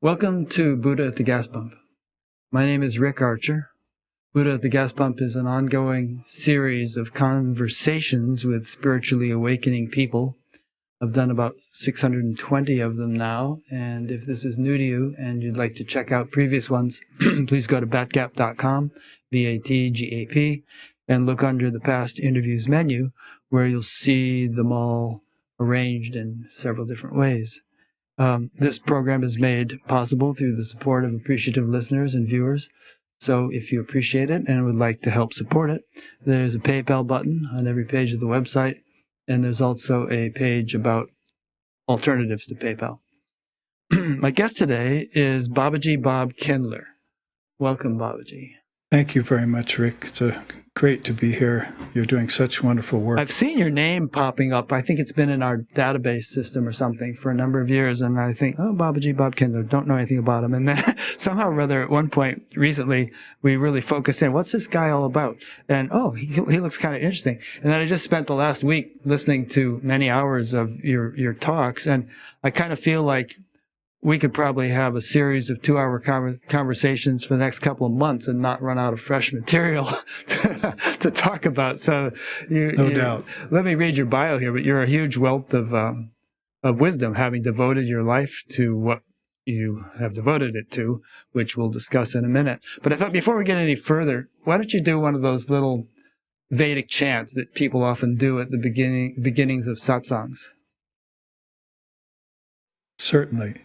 Welcome to Buddha at the Gas Pump. My name is Rick Archer. Buddha at the Gas Pump is an ongoing series of conversations with spiritually awakening people. I've done about 620 of them now, and if this is new to you and you'd like to check out previous ones, please go to batgap.com, BATGAP, and look under the past interviews menu where you'll see them all arranged in several different ways. This program is made possible through the support of appreciative listeners and viewers. So if you appreciate it and would like to help support it, there's a PayPal button on every page of the website, and there's also a page about alternatives to PayPal. My guest today is Babaji Bob Kindler. Welcome, Babaji. Thank you very much, Rick. It's great to be here. You're doing such wonderful work. I've seen your name popping up. I think it's been in our database system or something for a number of years, and I think, oh, Babaji Bob Kindler, don't know anything about him. And then somehow or other, at one point recently, we really focused in, what's this guy all about? And, oh, he looks kind of interesting. And then I just spent the last week listening to many hours of your talks, and I kind of feel like we could probably have a series of 2-hour conversations for the next couple of months and not run out of fresh material to talk about. So, No doubt. Let me read your bio here, but you're a huge wealth of wisdom, having devoted your life to what you have devoted it to, which we'll discuss in a minute. But I thought before we get any further, why don't you do one of those little Vedic chants that people often do at the beginnings of satsangs? Certainly.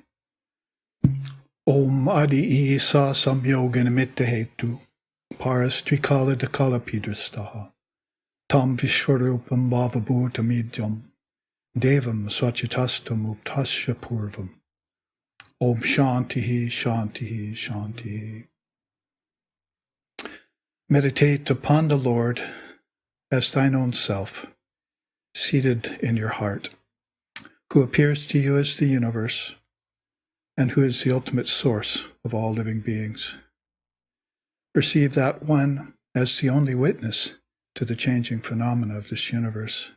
Om Adi Isa Samyoga Nimitta Hetu Parastrikala Dakala Pidrastaha Tam Vishwarupam Bhavabhutamidjam Devam Swachitastam Uptasya Purvam Om Shantihi Shantihi Shantihi. Meditate upon the Lord as thine own self, seated in your heart, who appears to you as the universe, and who is the ultimate source of all living beings. Perceive that one as the only witness to the changing phenomena of this universe,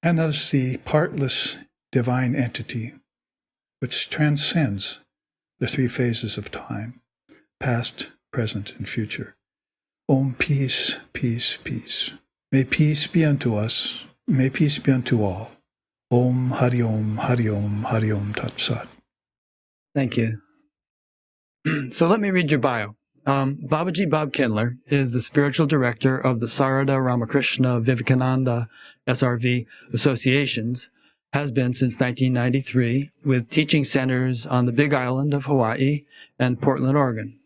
and as the partless divine entity which transcends the 3 phases of time, past, present, and future. Om, peace, peace, peace. May peace be unto us, may peace be unto all. Om Hari Om Hari Om Hari Om Tat Sat. Thank you. So let me read your bio. Babaji Bob Kindler is the spiritual director of the Sarada Ramakrishna Vivekananda SRV associations, has been since 1993, with teaching centers on the Big Island of Hawaii and Portland, Oregon.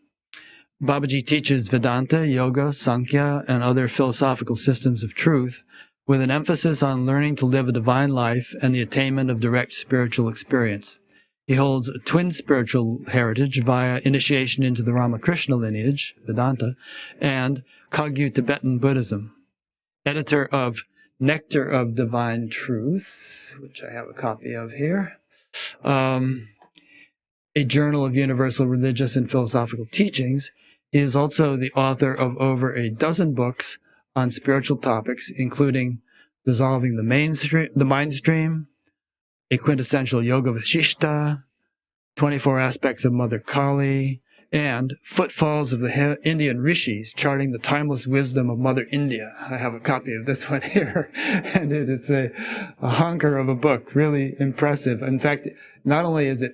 Babaji teaches Vedanta, Yoga, Sankhya, and other philosophical systems of truth, with an emphasis on learning to live a divine life and the attainment of direct spiritual experience. He holds a twin spiritual heritage via initiation into the Ramakrishna lineage, Vedanta, and Kagyu Tibetan Buddhism. Editor of Nectar of Divine Truth, which I have a copy of here, a journal of universal religious and philosophical teachings. He is also the author of over a dozen books on spiritual topics, including Dissolving the Mind Stream, A Quintessential Yoga Vashishta, 24 Aspects of Mother Kali, and Footfalls of the Indian Rishis, Charting the Timeless Wisdom of Mother India. I have a copy of this one here, and it is a honker of a book, really impressive. In fact, not only is it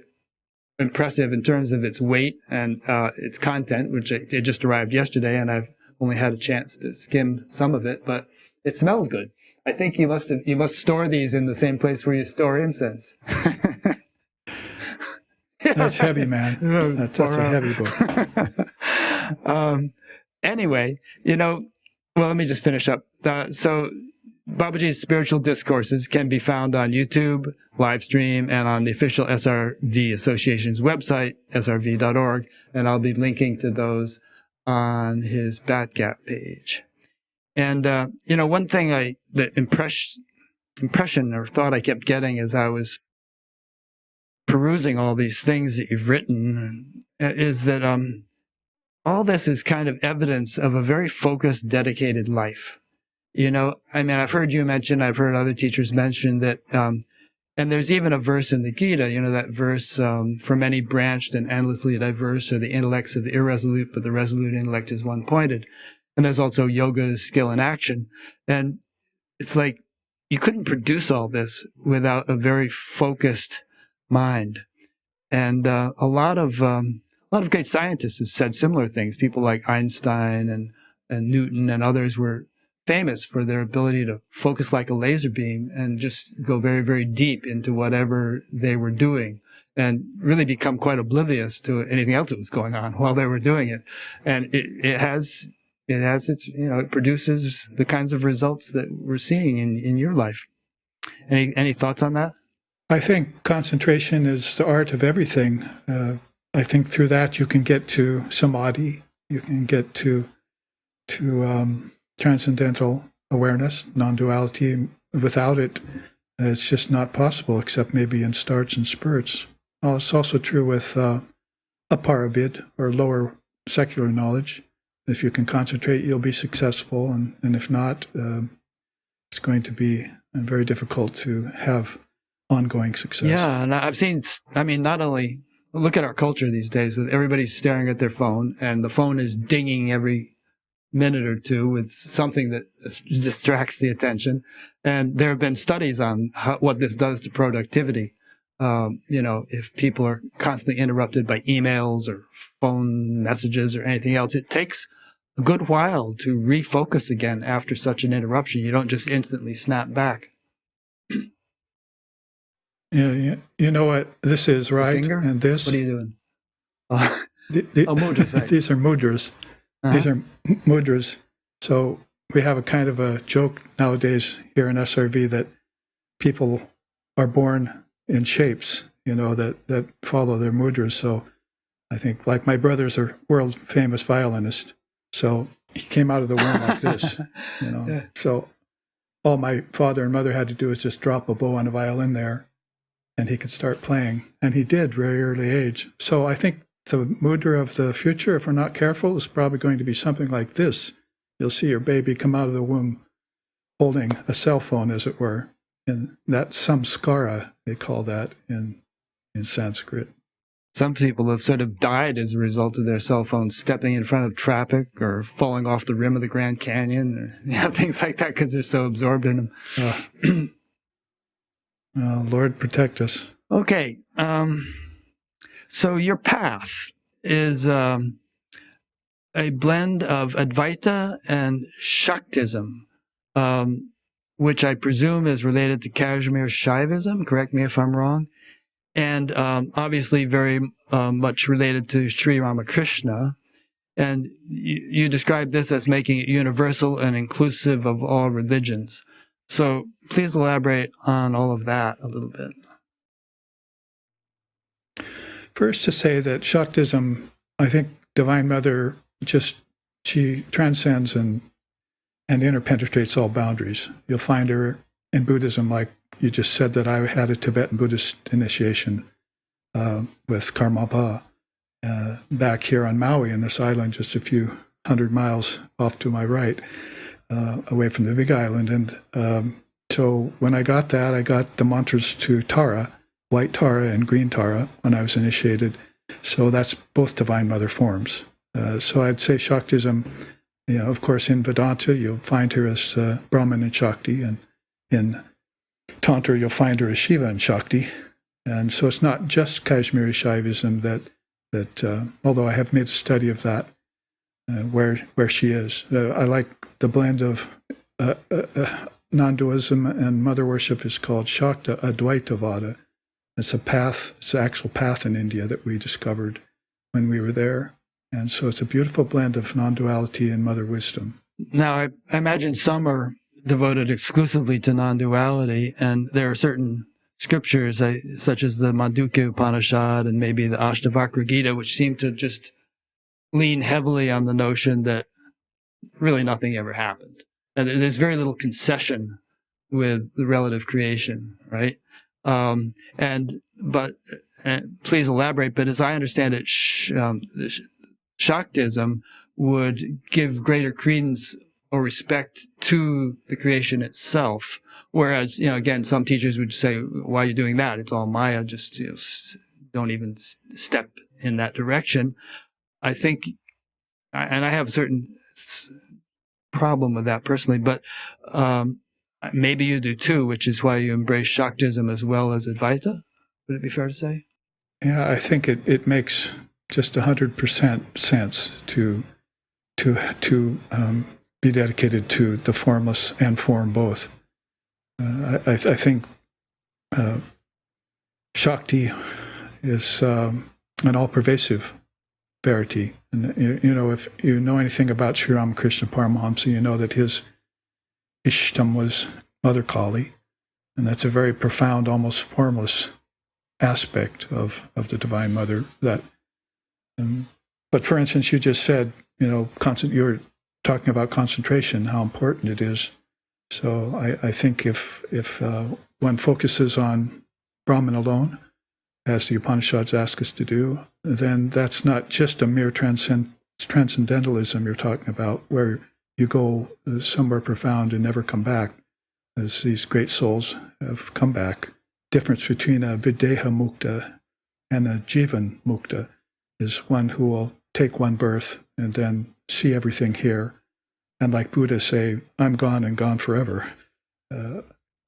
impressive in terms of its weight and its content, which it just arrived yesterday, and I've only had a chance to skim some of it, but it smells good. I think you must store these in the same place where you store incense. That's heavy, man. That's a heavy book. Anyway, well, let me just finish up. So Babaji's spiritual discourses can be found on YouTube, live stream, and on the official SRV Association's website, srv.org, and I'll be linking to those on his Batgap page. And, one thing the impression or thought I kept getting as I was perusing all these things that you've written is that all this is kind of evidence of a very focused, dedicated life. I've heard you mention, I've heard other teachers mention that And there's even a verse in the Gita, that verse, for many branched and endlessly diverse are the intellects of the irresolute, but the resolute intellect is one-pointed. And there's also yoga, skill, and action. And it's like you couldn't produce all this without a very focused mind. And a lot of great scientists have said similar things. People like Einstein and Newton and others were famous for their ability to focus like a laser beam and just go very, very deep into whatever they were doing and really become quite oblivious to anything else that was going on while they were doing it. And it has its, it produces the kinds of results that we're seeing in your life. Any thoughts on that? I think concentration is the art of everything. I think through that you can get to samadhi, you can get to transcendental awareness, non-duality. Without it, it's just not possible, except maybe in starts and spurts. It's also true with aparavid, or lower secular knowledge. If you can concentrate, you'll be successful, and if not, it's going to be very difficult to have ongoing success. Yeah, and I've seen, not only, look at our culture these days with everybody staring at their phone, and the phone is dinging every minute or two with something that distracts the attention. And there have been studies on what this does to productivity. If people are constantly interrupted by emails or phone messages or anything else, it takes a good while to refocus again after such an interruption. You don't just instantly snap back. Yeah, you know what this is, right? Finger? And this. What are you doing? Mudras, right. These are mudras. Uh-huh. These are mudras. So we have a kind of a joke nowadays here in SRV that people are born in shapes, that follow their mudras. So I think, like, my brother's a world famous violinist. So he came out of the womb like this, Yeah. So all my father and mother had to do was just drop a bow on a violin there, and he could start playing. And he did, very early age. So I think the mudra of the future, if we're not careful, is probably going to be something like this. You'll see your baby come out of the womb holding a cell phone, as it were. And that's samskara, they call that in Sanskrit. Some people have sort of died as a result of their cell phones stepping in front of traffic or falling off the rim of the Grand Canyon, or things like that, because they're so absorbed in them. Lord protect us. Okay. So your path is a blend of Advaita and Shaktism, which I presume is related to Kashmir Shaivism. Correct me if I'm wrong. And obviously very much related to Sri Ramakrishna. And you describe this as making it universal and inclusive of all religions. So please elaborate on all of that a little bit. First, to say that Shaktism, I think Divine Mother she transcends and interpenetrates all boundaries. You'll find her in Buddhism, like you just said, that I had a Tibetan Buddhist initiation with Karmapa back here on Maui, in this island just a few hundred miles off to my right, away from the Big Island. And so when I got that, I got the mantras to Tara, white Tara and green Tara, when I was initiated. So that's both Divine Mother forms. So I'd say Shaktism, of course, in Vedanta, you'll find her as Brahman and Shakti, and in Tantra, you'll find her as Shiva and Shakti. And so it's not just Kashmiri Shaivism that although I have made a study of that, where she is. I like the blend of non-dualism and mother worship is called Shakta Advaitavada. It's a path, it's an actual path in India that we discovered when we were there. And so it's a beautiful blend of non-duality and mother wisdom. Now, I imagine some are devoted exclusively to non-duality, and there are certain scriptures, such as the Mandukya Upanishad and maybe the Ashtavakra Gita, which seem to just lean heavily on the notion that really nothing ever happened. And there's very little concession with the relative creation, right? But please elaborate. But as I understand it, Shaktism would give greater credence or respect to the creation itself. Whereas, again, some teachers would say, why are you doing that? It's all Maya. Just, don't even step in that direction. I think, and I have a certain problem with that personally, but maybe you do too, which is why you embrace Shaktism as well as Advaita. Would it be fair to say? Yeah, I think it makes just 100% sense to be dedicated to the formless and form both. I think Shakti is an all-pervasive verity. And, if you know anything about Sri Ramakrishna Paramahamsa, you know that his Ishtam was Mother Kali, and that's a very profound, almost formless aspect of the Divine Mother. But for instance, you just said, you're talking about concentration, how important it is. So I think if one focuses on Brahman alone, as the Upanishads ask us to do, then that's not just a mere transcendentalism you're talking about, where you go somewhere profound and never come back, as these great souls have come back. Difference between a Videha Mukta and a Jivan Mukta is one who will take one birth and then see everything here. And like Buddha say, I'm gone and gone forever.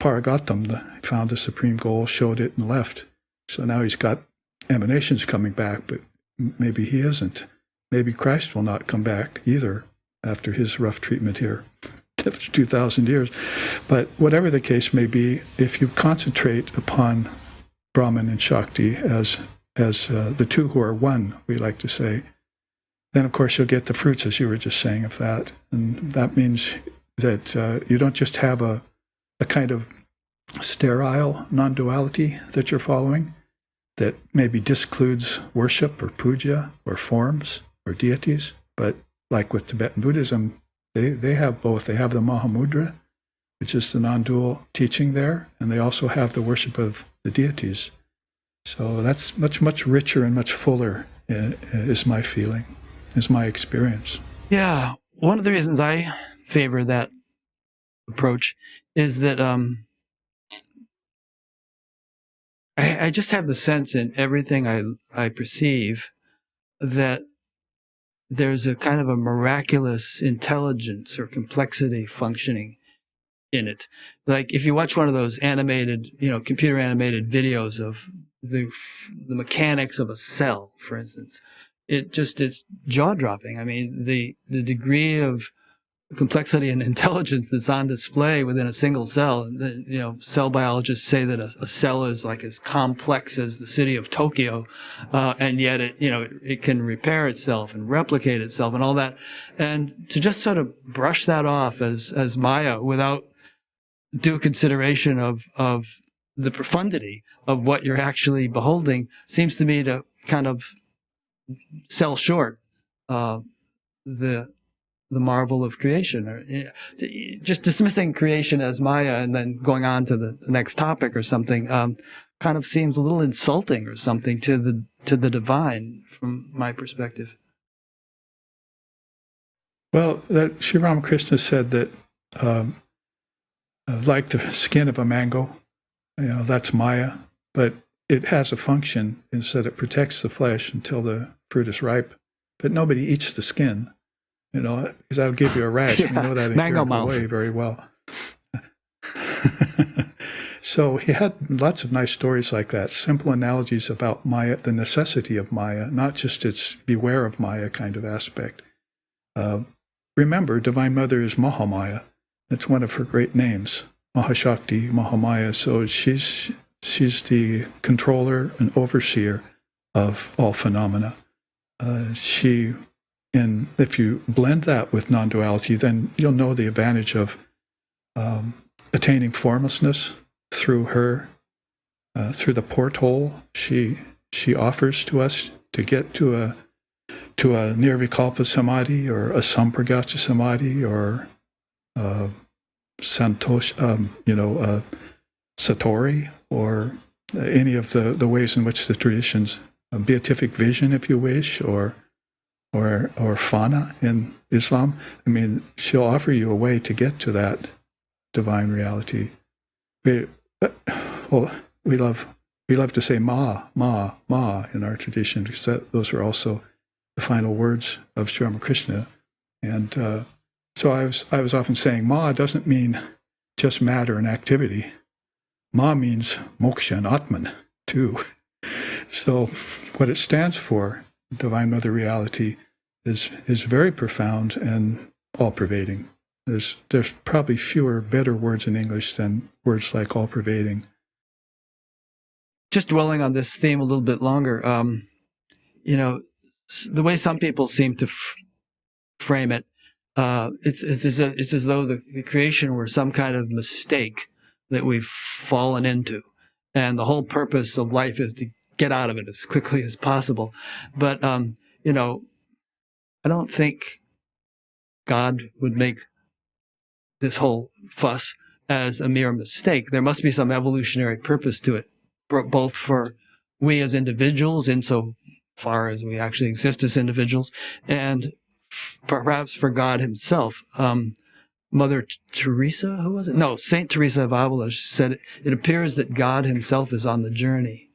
Paragatam found the supreme goal, showed it, and left. So now he's got emanations coming back, but maybe he isn't. Maybe Christ will not come back either after his rough treatment here, after 2,000 years. But whatever the case may be, if you concentrate upon Brahman and Shakti as the two who are one, we like to say, then of course you'll get the fruits, as you were just saying, of that. And that means that you don't just have a kind of sterile non-duality that you're following that maybe discludes worship or puja or forms or deities, but like with Tibetan Buddhism, they have both. They have the Mahamudra, which is the non-dual teaching there, and they also have the worship of the deities. So that's much, much richer and much fuller, is my feeling, is my experience. Yeah. One of the reasons I favor that approach is that I just have the sense in everything I perceive that there's a kind of a miraculous intelligence or complexity functioning in it. Like if you watch one of those animated, computer animated videos of the mechanics of a cell, for instance, it's jaw dropping. I mean, the degree of complexity and intelligence that's on display within a single cell. Cell biologists say that a cell is like as complex as the city of Tokyo, and yet it can repair itself and replicate itself and all that. And to just sort of brush that off as Maya without due consideration of the profundity of what you're actually beholding seems to me to kind of sell short the marvel of creation, or just dismissing creation as Maya and then going on to the next topic or something, kind of seems a little insulting or something to the divine from my perspective. Well, Sri Ramakrishna said that, like the skin of a mango, that's Maya, but it has a function in that it protects the flesh until the fruit is ripe, but nobody eats the skin. Because that'll give you a rash. Yeah, you know that mango in mouth. Way very well. So he had lots of nice stories like that, simple analogies about Maya, the necessity of Maya, not just its beware of Maya kind of aspect. Remember, Divine Mother is Mahamaya. That's one of her great names, Mahashakti, Mahamaya. So she's the controller and overseer of all phenomena. If you blend that with non-duality, then you'll know the advantage of attaining formlessness through her, through the porthole she offers to us to get to a nirvikalpa samadhi or a sampragata samadhi or satori or any of the ways in which the traditions, a beatific vision, if you wish, or fana in Islam, I mean, she'll offer you a way to get to that divine reality. We love to say Ma, Ma, Ma in our tradition, because those are also the final words of Sri Ramakrishna. And so I was often saying, Ma doesn't mean just matter and activity. Ma means moksha and Atman, too. So what it stands for, Divine Mother Reality, is very profound and all-pervading. There's probably fewer better words in English than words like all-pervading. Just dwelling on this theme a little bit longer, the way some people seem to frame it, it's as though the creation were some kind of mistake that we've fallen into, and the whole purpose of life is to get out of it as quickly as possible. But I don't think God would make this whole fuss as a mere mistake. There must be some evolutionary purpose to it, both for we as individuals, insofar as we actually exist as individuals, and perhaps for God himself. Mother Teresa, who was it? No, Saint Teresa of Avila said, it appears that God himself is on the journey.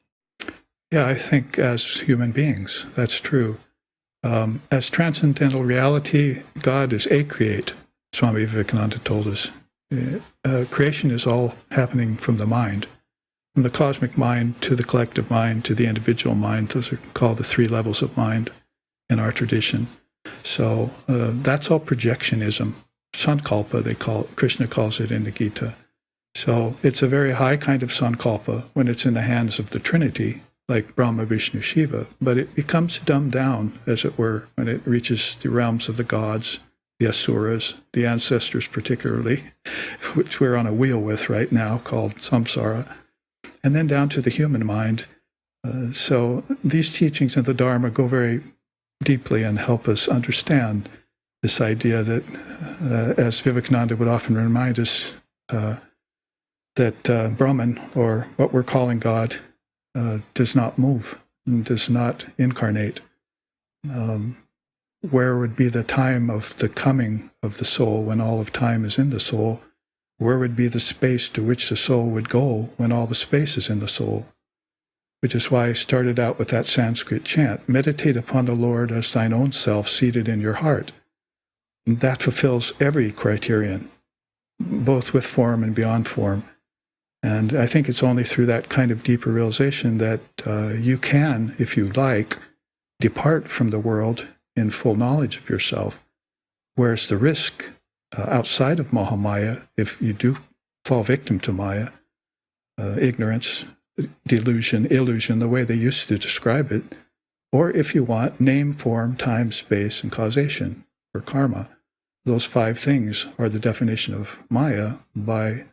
Yeah, I think as human beings, that's true. As transcendental reality, God is a-create, Swami Vivekananda told us. Creation is all happening from the mind, from the cosmic mind to the collective mind to the individual mind. Those are called the three levels of mind in our tradition. So that's all projectionism. Sankalpa, they call it. Krishna calls it in the Gita. So it's a very high kind of sankalpa when it's in the hands of the Trinity, like Brahma, Vishnu, Shiva, but it becomes dumbed down, as it were, when it reaches the realms of the gods, the asuras, the ancestors particularly, which we're on a wheel with right now, called samsara, and then down to the human mind. So these teachings of the Dharma go very deeply and help us understand this idea that, as Vivekananda would often remind us, that Brahman, or what we're calling God, does not move and does not incarnate. Where would be the time of the coming of the soul when all of time is in the soul? Where would be the space to which the soul would go when all the space is in the soul? Which is why I started out with that Sanskrit chant, meditate upon the Lord as thine own self seated in your heart. And that fulfills every criterion, both with form and beyond form. And I think it's only through that kind of deeper realization that you can, if you like, depart from the world in full knowledge of yourself. Whereas the risk outside of Mahamaya, if you do fall victim to Maya, ignorance, delusion, illusion, the way they used to describe it, or if you want, name, form, time, space, and causation, or karma. Those five things are the definition of Maya by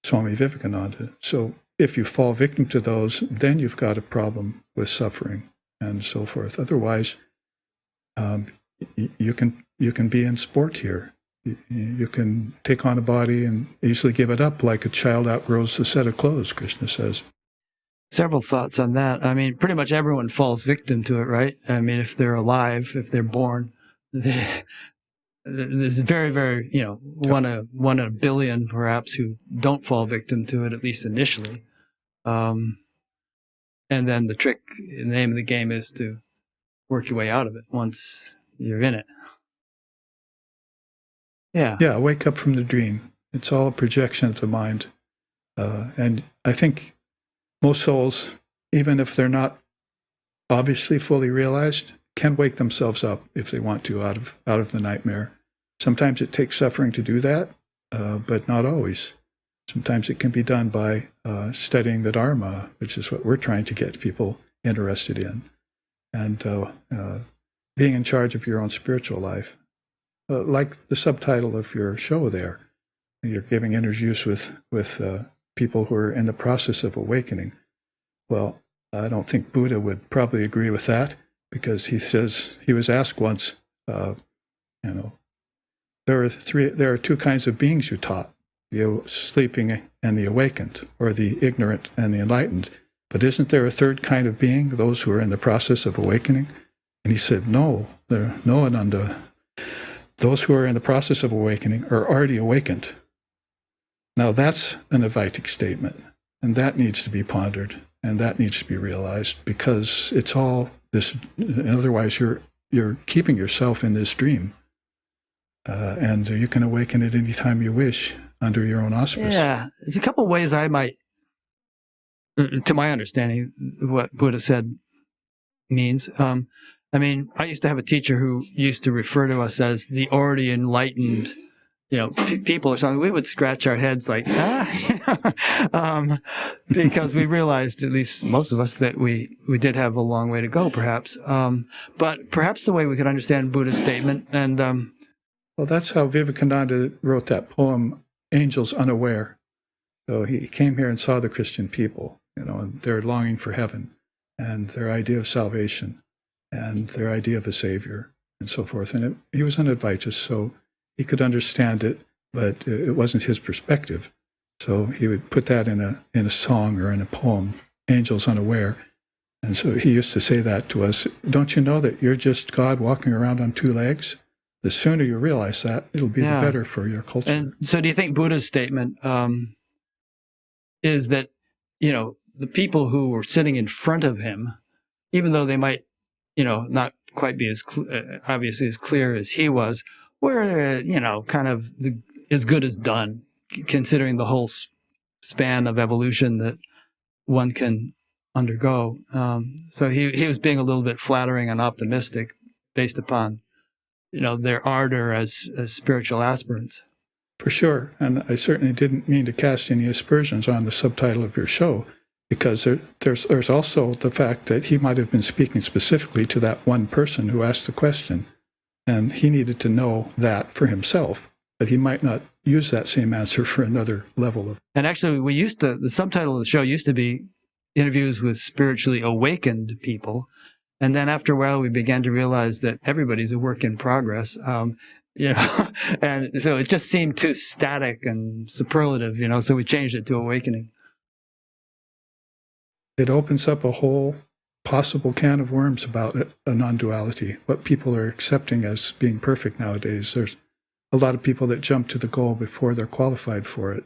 Swami Vivekananda. So if you fall victim to those, then you've got a problem with suffering and so forth. Otherwise, you can be in sport here. You can take on a body and easily give it up like a child outgrows a set of clothes, Krishna says. Several thoughts on that. I mean, pretty much everyone falls victim to it, right? I mean, if they're alive, if they're born, there's very, very, one in a billion perhaps who don't fall victim to it, at least initially. And then the name of the game is to work your way out of it once you're in it. Yeah. Yeah, wake up from the dream. It's all a projection of the mind. And I think most souls, even if they're not obviously fully realized, can wake themselves up if they want to out of the nightmare. Sometimes it takes suffering to do that, but not always. Sometimes it can be done by studying the Dharma, which is what we're trying to get people interested in, and being in charge of your own spiritual life. Like the subtitle of your show there, you're giving interviews with people who are in the process of awakening. Well, I don't think Buddha would probably agree with that, because he says, he was asked once, there are two kinds of beings you taught, the sleeping and the awakened, or the ignorant and the enlightened. But isn't there a third kind of being, those who are in the process of awakening? And he said, no, no, Ananda. those who are in the process of awakening are already awakened. Now that's an Advaitic statement, and that needs to be pondered, and that needs to be realized, because it's all this. Otherwise, you're keeping yourself in this dream, and you can awaken at any time you wish under your own auspice. Yeah, there's a couple of ways I might, to my understanding, what Buddha said means. I mean, I used to have a teacher who used to refer to us as the already enlightened, people or something. We would scratch our heads like, because we realized, at least most of us, that we did have a long way to go, perhaps. But perhaps the way we could understand Buddha's statement, and well, that's how Vivekananda wrote that poem, Angels Unaware. So he came here and saw the Christian people, and their longing for heaven, and their idea of salvation, and their idea of a savior, and so forth. And he was an Advaitist, so he could understand it, but it wasn't his perspective. So he would put that in a song or in a poem, Angels Unaware. And so he used to say that to us. Don't you know that you're just God walking around on two legs? The sooner you realize that, it'll be the better for your culture. And so do you think Buddha's statement is that, the people who were sitting in front of him, even though they might, not quite be as obviously as clear as he was, were, kind of as good as done, considering the whole span of evolution that one can undergo. So he was being a little bit flattering and optimistic based upon, their ardor as spiritual aspirants. For sure. And I certainly didn't mean to cast any aspersions on the subtitle of your show, because there's also the fact that he might have been speaking specifically to that one person who asked the question, and he needed to know that for himself, but he might not use that same answer for another level of. And actually, the subtitle of the show used to be interviews with spiritually awakened people. And then after a while, we began to realize that everybody's a work in progress, and so it just seemed too static and superlative, so we changed it to awakening. It opens up a whole possible can of worms about a non-duality, what people are accepting as being perfect nowadays. There's a lot of people that jump to the goal before they're qualified for it.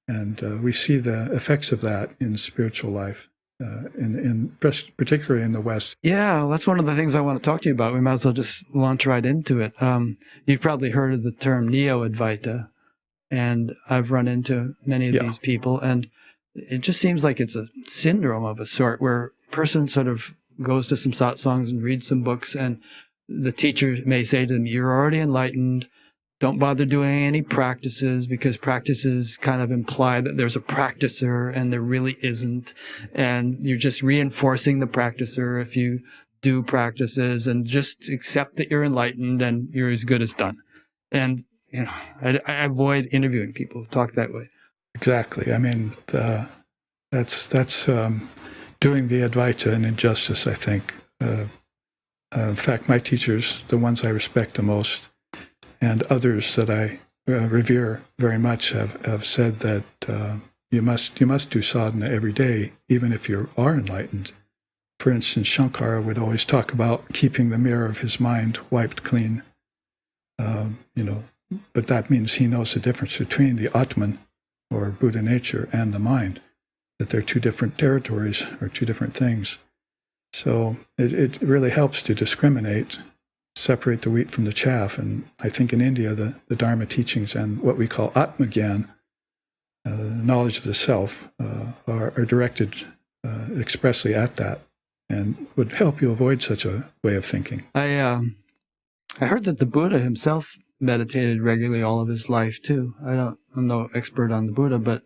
And we see the effects of that in spiritual life. Particularly in the West. Yeah, well, that's one of the things I want to talk to you about. We might as well just launch right into it. You've probably heard of the term Neo-Advaita, and I've run into many of these people, and it just seems like it's a syndrome of a sort, where a person sort of goes to some satsangs and reads some books, and the teacher may say to them, "You're already enlightened. Don't bother doing any practices, because practices kind of imply that there's a practicer and there really isn't. And you're just reinforcing the practicer if you do practices, and just accept that you're enlightened and you're as good as done." And, I avoid interviewing people who talk that way. Exactly. I mean, that's doing the Advaita an injustice, I think. In fact, my teachers, the ones I respect the most, and others that I revere very much, have said that you must do sadhana every day, even if you are enlightened. For instance, Shankara would always talk about keeping the mirror of his mind wiped clean. But that means he knows the difference between the Atman, or Buddha nature, and the mind, that they're two different territories or two different things. So it really helps to discriminate, separate the wheat from the chaff. And I think in India, the Dharma teachings and what we call Atmagyan, knowledge of the self, are directed expressly at that, and would help you avoid such a way of thinking. I heard that the Buddha himself meditated regularly all of his life too. I'm no expert on the Buddha, but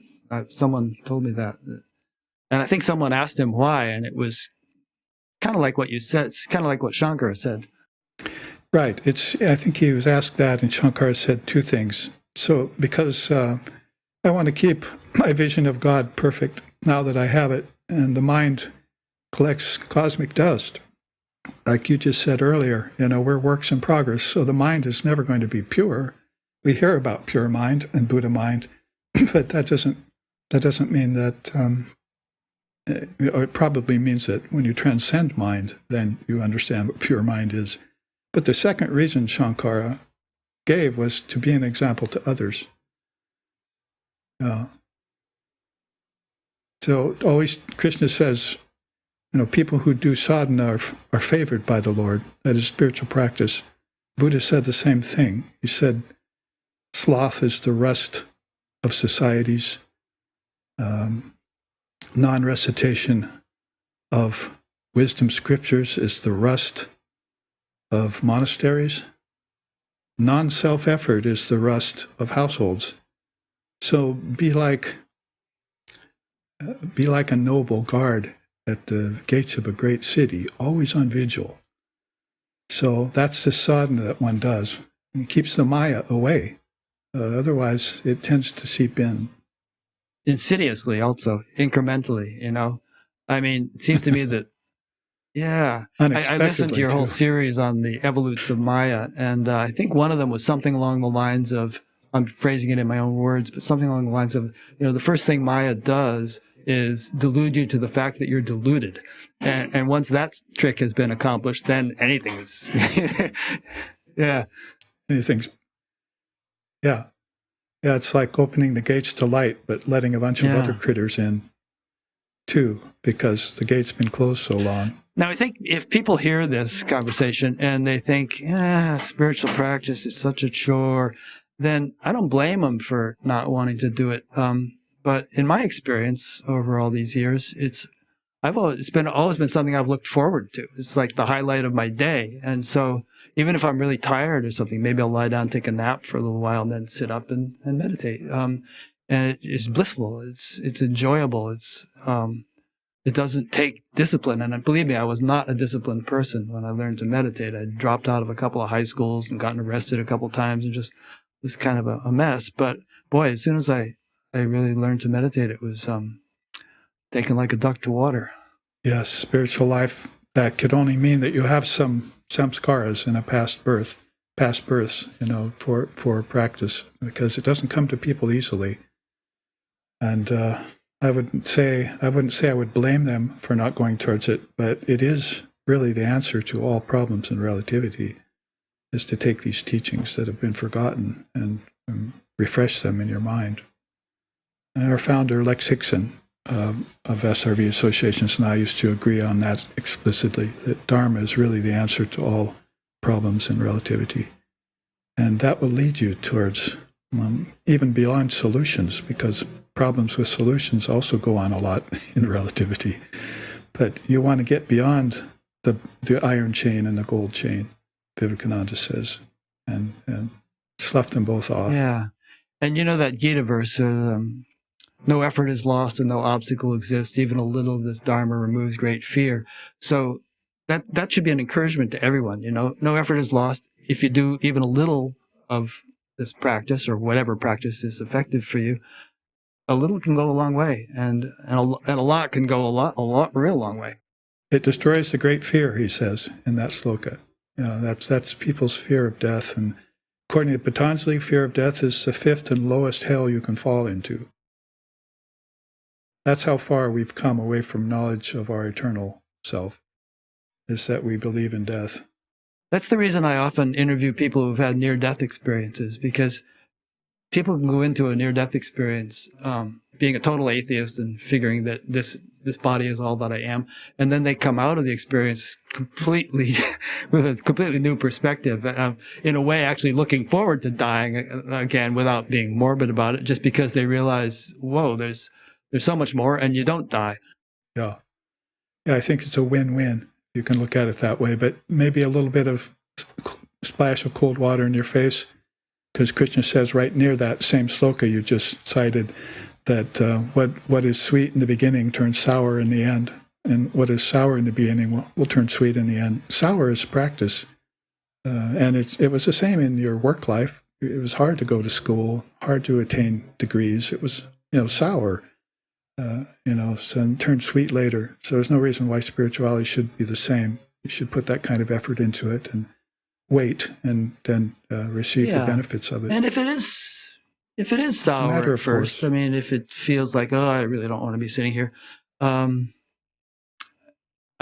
someone told me that. And I think someone asked him why, and it was kind of like what you said. It's kind of like what Shankara said. Right. I think he was asked that, and Shankara said two things. So because I want to keep my vision of God perfect now that I have it, and the mind collects cosmic dust. Like you just said earlier, we're works in progress, so the mind is never going to be pure. We hear about pure mind and Buddha mind, but that doesn't mean that. It probably means that when you transcend mind, then you understand what pure mind is. But the second reason Shankara gave was to be an example to others. So always Krishna says, people who do sadhana are favored by the Lord. That is spiritual practice. Buddha said the same thing. He said, sloth is the rust of societies. Non-recitation of wisdom scriptures is the rust of monasteries. Non-self-effort is the rust of households. So be like a noble guard at the gates of a great city, always on vigil. So that's the sadhana that one does. And it keeps the Maya away. Otherwise, it tends to seep in. Insidiously, also, incrementally, I mean, it seems to me that, I listened to your whole series on the evolutes of Maya, and I think one of them was something along the lines of, I'm phrasing it in my own words, but something along the lines of, the first thing Maya does is delude you to the fact that you're deluded. And once that trick has been accomplished, then anything is, anything's, yeah, it's like opening the gates to light, but letting a bunch of other critters in too, because the gate's been closed so long. Now, I think if people hear this conversation and they think, spiritual practice is such a chore, then I don't blame them for not wanting to do it. But in my experience over all these years, it's always been something I've looked forward to. It's like the highlight of my day. And so even if I'm really tired or something, maybe I'll lie down, take a nap for a little while, and then sit up and meditate. And it's blissful. It's enjoyable. It doesn't take discipline. And believe me, I was not a disciplined person when I learned to meditate. I dropped out of a couple of high schools and gotten arrested a couple of times and just was kind of a mess. But boy, as soon as I really learned to meditate, it was taken like a duck to water. Yes, spiritual life, that could only mean that you have some samskaras in a past births, for practice, because it doesn't come to people easily. And I wouldn't say I would blame them for not going towards it, but it is really the answer to all problems in relativity, is to take these teachings that have been forgotten and refresh them in your mind. And our founder, Lex Hixon, of SRV Associations, and I used to agree on that explicitly, that Dharma is really the answer to all problems in relativity. And that will lead you towards even beyond solutions, because problems with solutions also go on a lot in relativity. But you want to get beyond the iron chain and the gold chain, Vivekananda says, and slough them both off. Yeah. And that Gita verse, no effort is lost and no obstacle exists. Even a little of this Dharma removes great fear. So that should be an encouragement to everyone. No effort is lost. If you do even a little of this practice, or whatever practice is effective for you, a little can go a long way, and a lot can go a real long way. It destroys the great fear, he says in that sloka. That's people's fear of death, and according to Patanjali, fear of death is the fifth and lowest hell you can fall into. That's how far we've come away from knowledge of our eternal self, is that we believe in death. That's the reason I often interview people who've had near-death experiences, because people can go into a near-death experience being a total atheist and figuring that this body is all that I am, and then they come out of the experience completely with a completely new perspective, in a way actually looking forward to dying again without being morbid about it, just because they realize, whoa, there's so much more, and you don't die. Yeah, I think it's a win-win. You can look at it that way, but maybe a little bit of splash of cold water in your face, because Krishna says right near that same sloka you just cited that what is sweet in the beginning turns sour in the end, and what is sour in the beginning will turn sweet in the end. Sour is practice, and it was the same in your work life. It was hard to go to school, hard to attain degrees. It was sour. And turn sweet later. So there's no reason why spirituality should be the same. You should put that kind of effort into it and wait, and then receive the benefits of it. And if it is sour at first, I mean, if it feels like, I really don't want to be sitting here.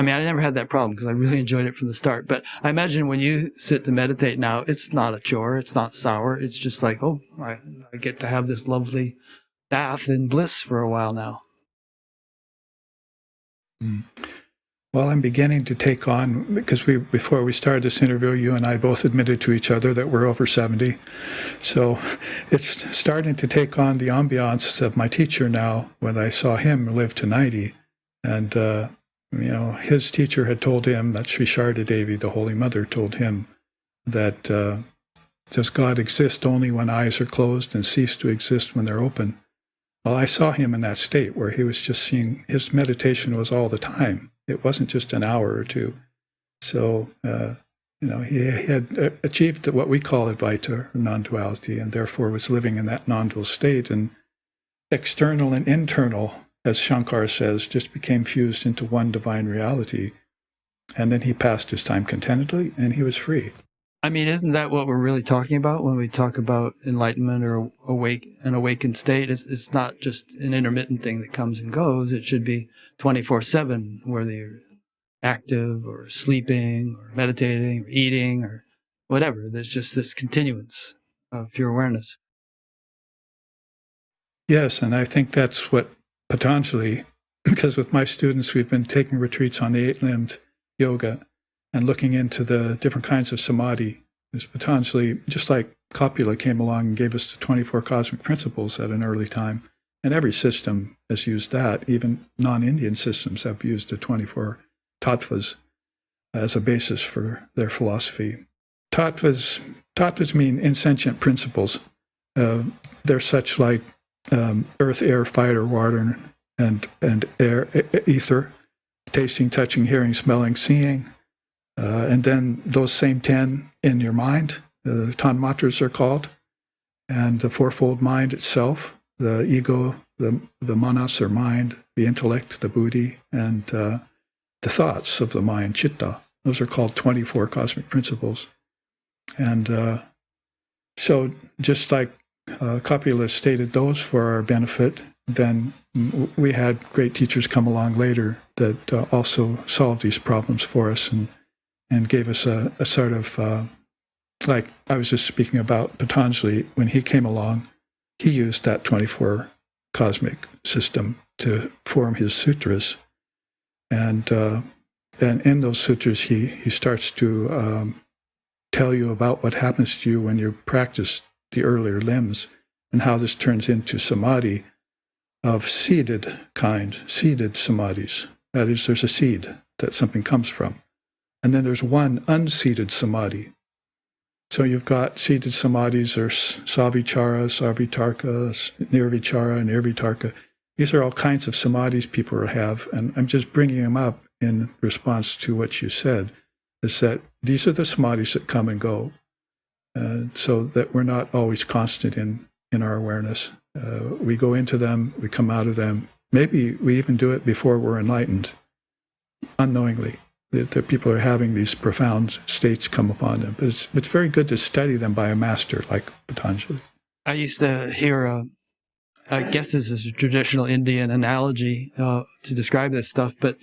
mean, I never had that problem because I really enjoyed it from the start. But I imagine when you sit to meditate now, it's not a chore. It's not sour. It's just like, oh, I get to have this lovely bath in bliss for a while now. Well, I'm beginning to take on, because before we started this interview, you and I both admitted to each other that we're over 70. So it's starting to take on the ambiance of my teacher now when I saw him live to 90. And, his teacher had told him, that Sri Sharda Devi, the Holy Mother, told him that does God exist only when eyes are closed and cease to exist when they're open? Well, I saw him in that state where he was just seeing, his meditation was all the time. It wasn't just an hour or two. So, he had achieved what we call Advaita, non-duality, and therefore was living in that non-dual state. And external and internal, as Shankar says, just became fused into one divine reality. And then he passed his time contentedly, and he was free. I mean, isn't that what we're really talking about when we talk about enlightenment or an awakened state? It's not just an intermittent thing that comes and goes. It should be 24/7, whether you're active or sleeping or meditating or eating or whatever. There's just this continuance of pure awareness. Yes, and I think that's what Patanjali, because with my students, we've been taking retreats on the eight-limbed yoga and looking into the different kinds of samadhi. This Patanjali, just like Kapila came along and gave us the 24 cosmic principles at an early time, and every system has used that. Even non-Indian systems have used the 24 tattvas as a basis for their philosophy. Tattvas mean insentient principles. They're such like earth, air, fire, water, and air, ether, tasting, touching, hearing, smelling, seeing. And then those same 10 in your mind, the tanmatras are called, and the fourfold mind itself, the ego, the manas or mind, the intellect, the buddhi, and the thoughts of the mind, chitta. Those are called 24 cosmic principles. And so just like Kapila stated those for our benefit, then we had great teachers come along later that also solved these problems for us and gave us a sort of, like I was just speaking about Patanjali, when he came along, he used that 24 cosmic system to form his sutras. And in those sutras, he starts to tell you about what happens to you when you practice the earlier limbs and how this turns into samadhi of seeded kind, seeded samadhis. That is, there's a seed that something comes from. And then there's one unseeded samadhi. So you've got seeded samadhis, or savichara, savitarka, nirvichara, nirvitarka. These are all kinds of samadhis people have, and I'm just bringing them up in response to what you said, is that these are the samadhis that come and go, so that we're not always constant in our awareness. We go into them, we come out of them. Maybe we even do it before we're enlightened, unknowingly. That people are having these profound states come upon them. But it's very good to study them by a master like Patanjali. I used to hear, I guess this is a traditional Indian analogy to describe this stuff, but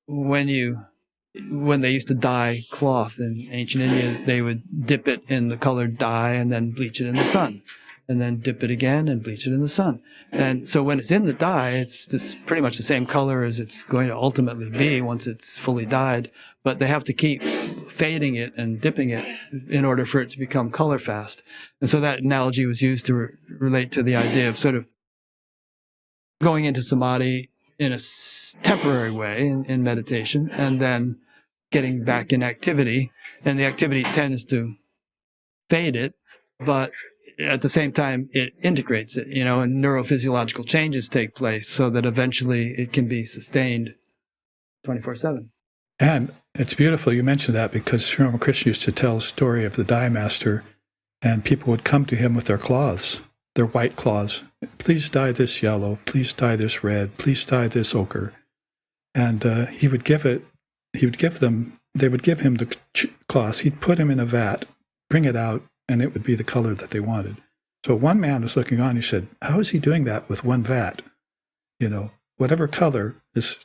when they used to dye cloth in ancient India, they would dip it in the colored dye and then bleach it in the sun, and then dip it again and bleach it in the sun. And so when it's in the dye, it's just pretty much the same color as it's going to ultimately be once it's fully dyed, but they have to keep fading it and dipping it in order for it to become color fast. And so that analogy was used to relate to the idea of sort of going into samadhi in a temporary way in meditation, and then getting back in activity. And the activity tends to fade it, but at the same time, it integrates it, and neurophysiological changes take place so that eventually it can be sustained 24/7. And it's beautiful you mentioned that, because Sri Ramakrishna used to tell a story of the dye master, and people would come to him with their cloths, their white cloths. Please dye this yellow. Please dye this red. Please dye this ochre. And they would give him the cloths. He'd put them in a vat, bring it out, and it would be the color that they wanted. So one man was looking on, he said, how is he doing that with one vat? Whatever color is,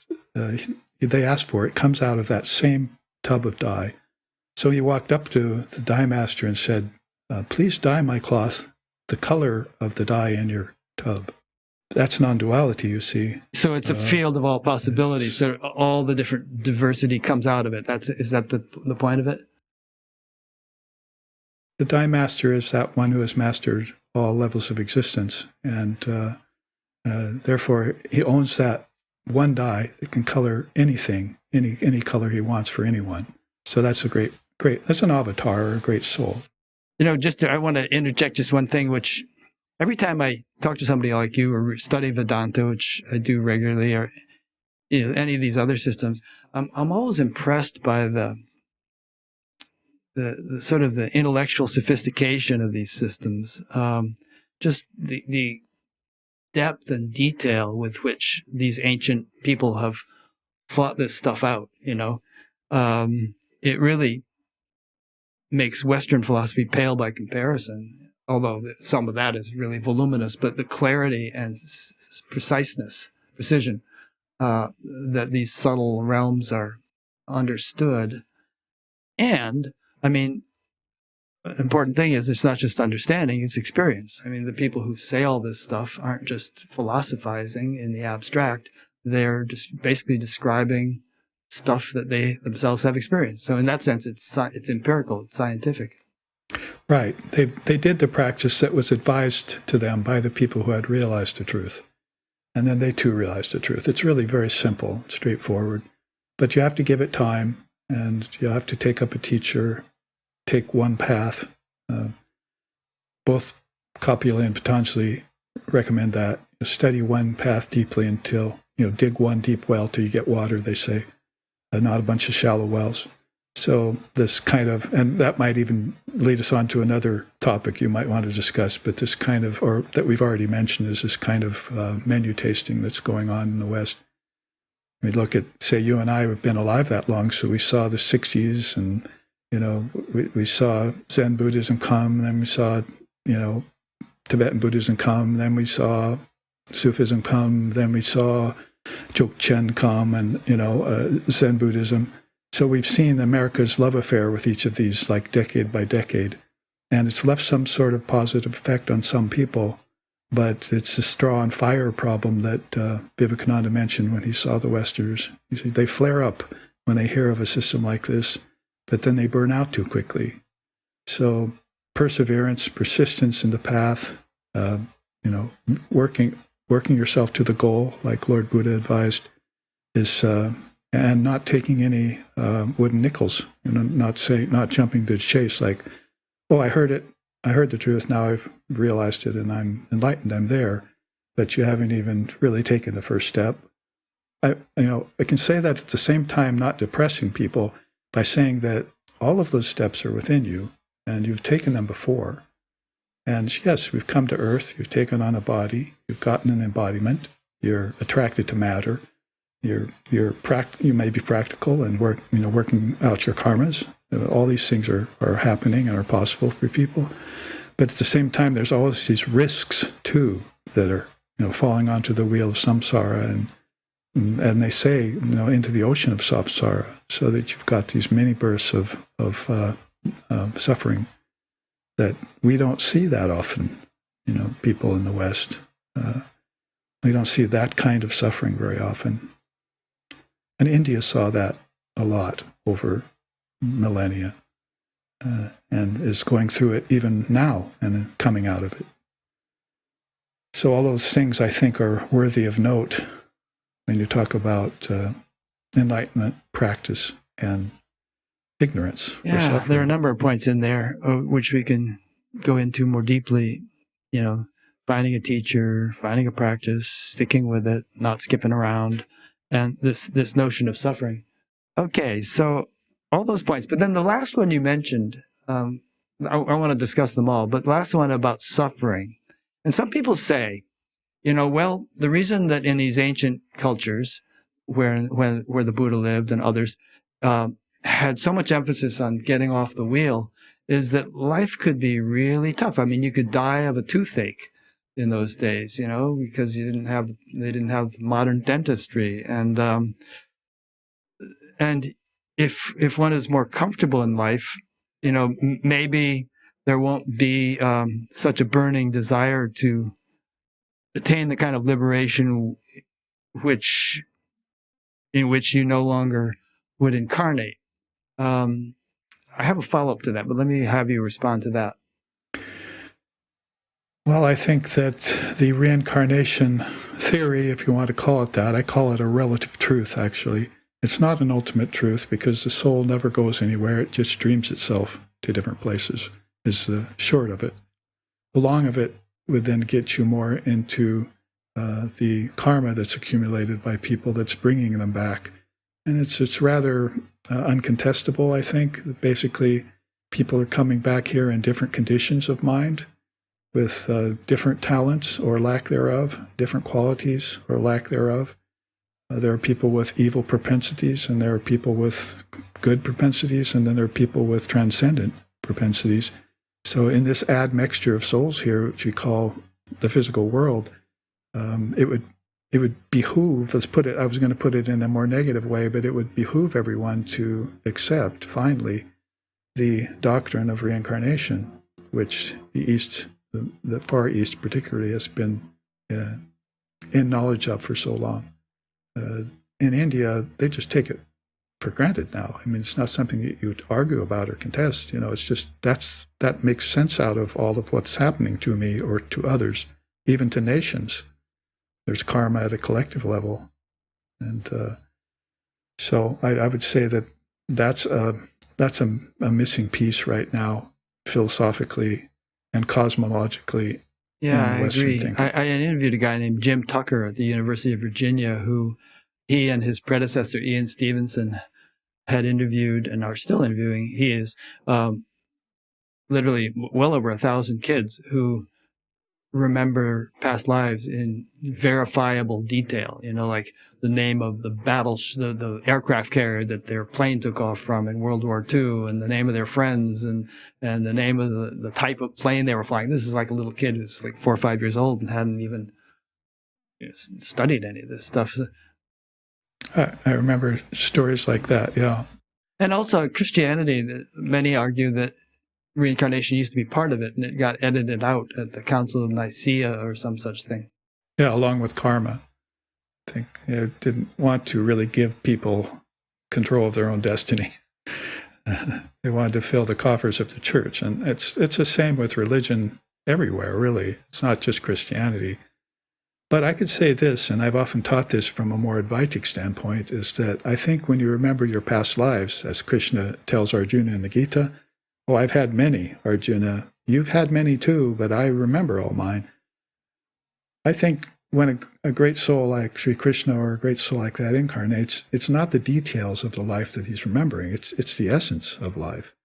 they asked for it comes out of that same tub of dye. So he walked up to the dye master and said, please dye my cloth the color of the dye in your tub. That's non-duality, you see. So it's a field of all possibilities. So all the different diversity comes out of it. Is that the point of it? The dye master is that one who has mastered all levels of existence, and therefore he owns that one dye that can color anything, any color he wants for anyone. So that's a great. That's an avatar or a great soul. I want to interject just one thing, which every time I talk to somebody like you or study Vedanta, which I do regularly, or any of these other systems, I'm always impressed by the sort of the intellectual sophistication of these systems, just the depth and detail with which these ancient people have fought this stuff out. It really makes Western philosophy pale by comparison, although some of that is really voluminous, but the clarity and precision, that these subtle realms are understood. And, an important thing is it's not just understanding, it's experience. The people who say all this stuff aren't just philosophizing in the abstract. They're just basically describing stuff that they themselves have experienced. So in that sense, it's empirical, it's scientific. Right. They did the practice that was advised to them by the people who had realized the truth. And then they too realized the truth. It's really very simple, straightforward. But you have to give it time, and you have to take up a teacher, take one path. Both Kapila and Patanjali recommend that. Study one path deeply until, dig one deep well till you get water, they say. Not a bunch of shallow wells. So this kind of, and that might even lead us on to another topic you might want to discuss, but this kind of, or that we've already mentioned, is this kind of menu tasting that's going on in the West. We look at, say, you and I have been alive that long, so we saw the 60s, and, we saw Zen Buddhism come, and then we saw, Tibetan Buddhism come, then we saw Sufism come, then we saw Dzogchen come, and Zen Buddhism. So we've seen America's love affair with each of these, like decade by decade, and it's left some sort of positive effect on some people. But it's a straw and fire problem that Vivekananda mentioned when he saw the Westerners. You see, they flare up when they hear of a system like this, but then they burn out too quickly. So perseverance, persistence in the path, working yourself to the goal, like Lord Buddha advised, is and not taking any wooden nickels, not jumping to the chase like, oh, I heard the truth, now I've realized it and I'm enlightened, I'm there, but you haven't even really taken the first step. I can say that at the same time, not depressing people by saying that all of those steps are within you and you've taken them before. And yes, we've come to earth, you've taken on a body, you've gotten an embodiment, you're attracted to matter, you may be practical and working out your karmas. All these things are happening and are possible for people. But at the same time, there's always these risks too that are falling onto the wheel of samsara, and they say into the ocean of samsara, so that you've got these many bursts of suffering that we don't see that often. People in the West, we don't see that kind of suffering very often. And India saw that a lot over millennia, and is going through it even now and coming out of it. So all those things, I think, are worthy of note when you talk about enlightenment, practice, and ignorance. Yeah, there are a number of points in there which we can go into more deeply. Finding a teacher, finding a practice, sticking with it, not skipping around, and this notion of suffering. Okay, so all those points. But then the last one you mentioned, I want to discuss them all, but the last one about suffering. And some people say, the reason that in these ancient cultures where the Buddha lived and others had so much emphasis on getting off the wheel is that life could be really tough. You could die of a toothache in those days, because they didn't have modern dentistry. And And if one is more comfortable in life, maybe there won't be such a burning desire to attain the kind of liberation in which you no longer would incarnate. I have a follow-up to that, but let me have you respond to that. Well, I think that the reincarnation theory, if you want to call it that, I call it a relative truth, actually. It's not an ultimate truth because the soul never goes anywhere. It just dreams itself to different places, is the short of it. The long of it would then get you more into the karma that's accumulated by people that's bringing them back. And it's rather uncontestable, I think. Basically, people are coming back here in different conditions of mind with different talents or lack thereof, different qualities or lack thereof. There are people with evil propensities, and there are people with good propensities, and then there are people with transcendent propensities. So in this admixture of souls here, which we call the physical world, it would behoove, I was going to put it in a more negative way, but it would behoove everyone to accept, finally, the doctrine of reincarnation, which the Far East particularly has been in knowledge of for so long. In India, they just take it for granted now. I mean, it's not something that you would argue about or contest. It's just that makes sense out of all of what's happening to me or to others, even to nations. There's karma at a collective level. And so I would say that's a missing piece right now, philosophically and cosmologically. Yeah, I agree. I interviewed a guy named Jim Tucker at the University of Virginia, who he and his predecessor, Ian Stevenson, had interviewed and are still interviewing. He is literally well over 1,000 kids who remember past lives in verifiable detail, like the name of the the aircraft carrier that their plane took off from in World War II, and the name of their friends, and the name of the type of plane they were flying. This is like a little kid who's like 4 or 5 years old and hadn't even studied any of this stuff. I remember stories like that, yeah. And also Christianity, many argue that reincarnation used to be part of it, and it got edited out at the Council of Nicaea or some such thing. Yeah, along with karma. I think it didn't want to really give people control of their own destiny. They wanted to fill the coffers of the church, and it's the same with religion everywhere, really. It's not just Christianity. But I could say this, and I've often taught this from a more Advaitic standpoint, is that I think when you remember your past lives, as Krishna tells Arjuna in the Gita, "Oh, I've had many, Arjuna. You've had many too, but I remember all mine." I think when a great soul like Sri Krishna or a great soul like that incarnates, it's not the details of the life that he's remembering. It's the essence of life.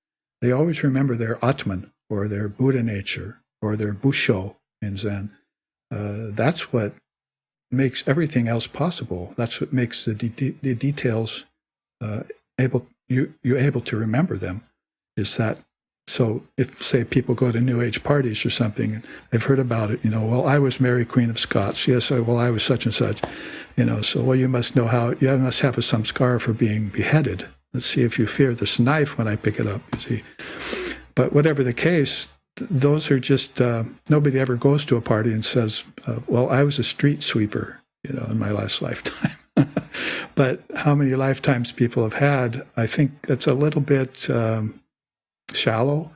They always remember their Atman, or their Buddha nature, or their Busho in Zen. That's what makes everything else possible. That's what makes the details able to remember them. Is that so? If, say, people go to New Age parties or something, and they've heard about it. Well, I was Mary Queen of Scots. Yes, well, I was such and such. So well, you must know how. You must have a samskara for being beheaded. Let's see if you fear this knife when I pick it up. You see, but whatever the case. Those are just, nobody ever goes to a party and says, well, I was a street sweeper, in my last lifetime. But how many lifetimes people have had, I think it's a little bit shallow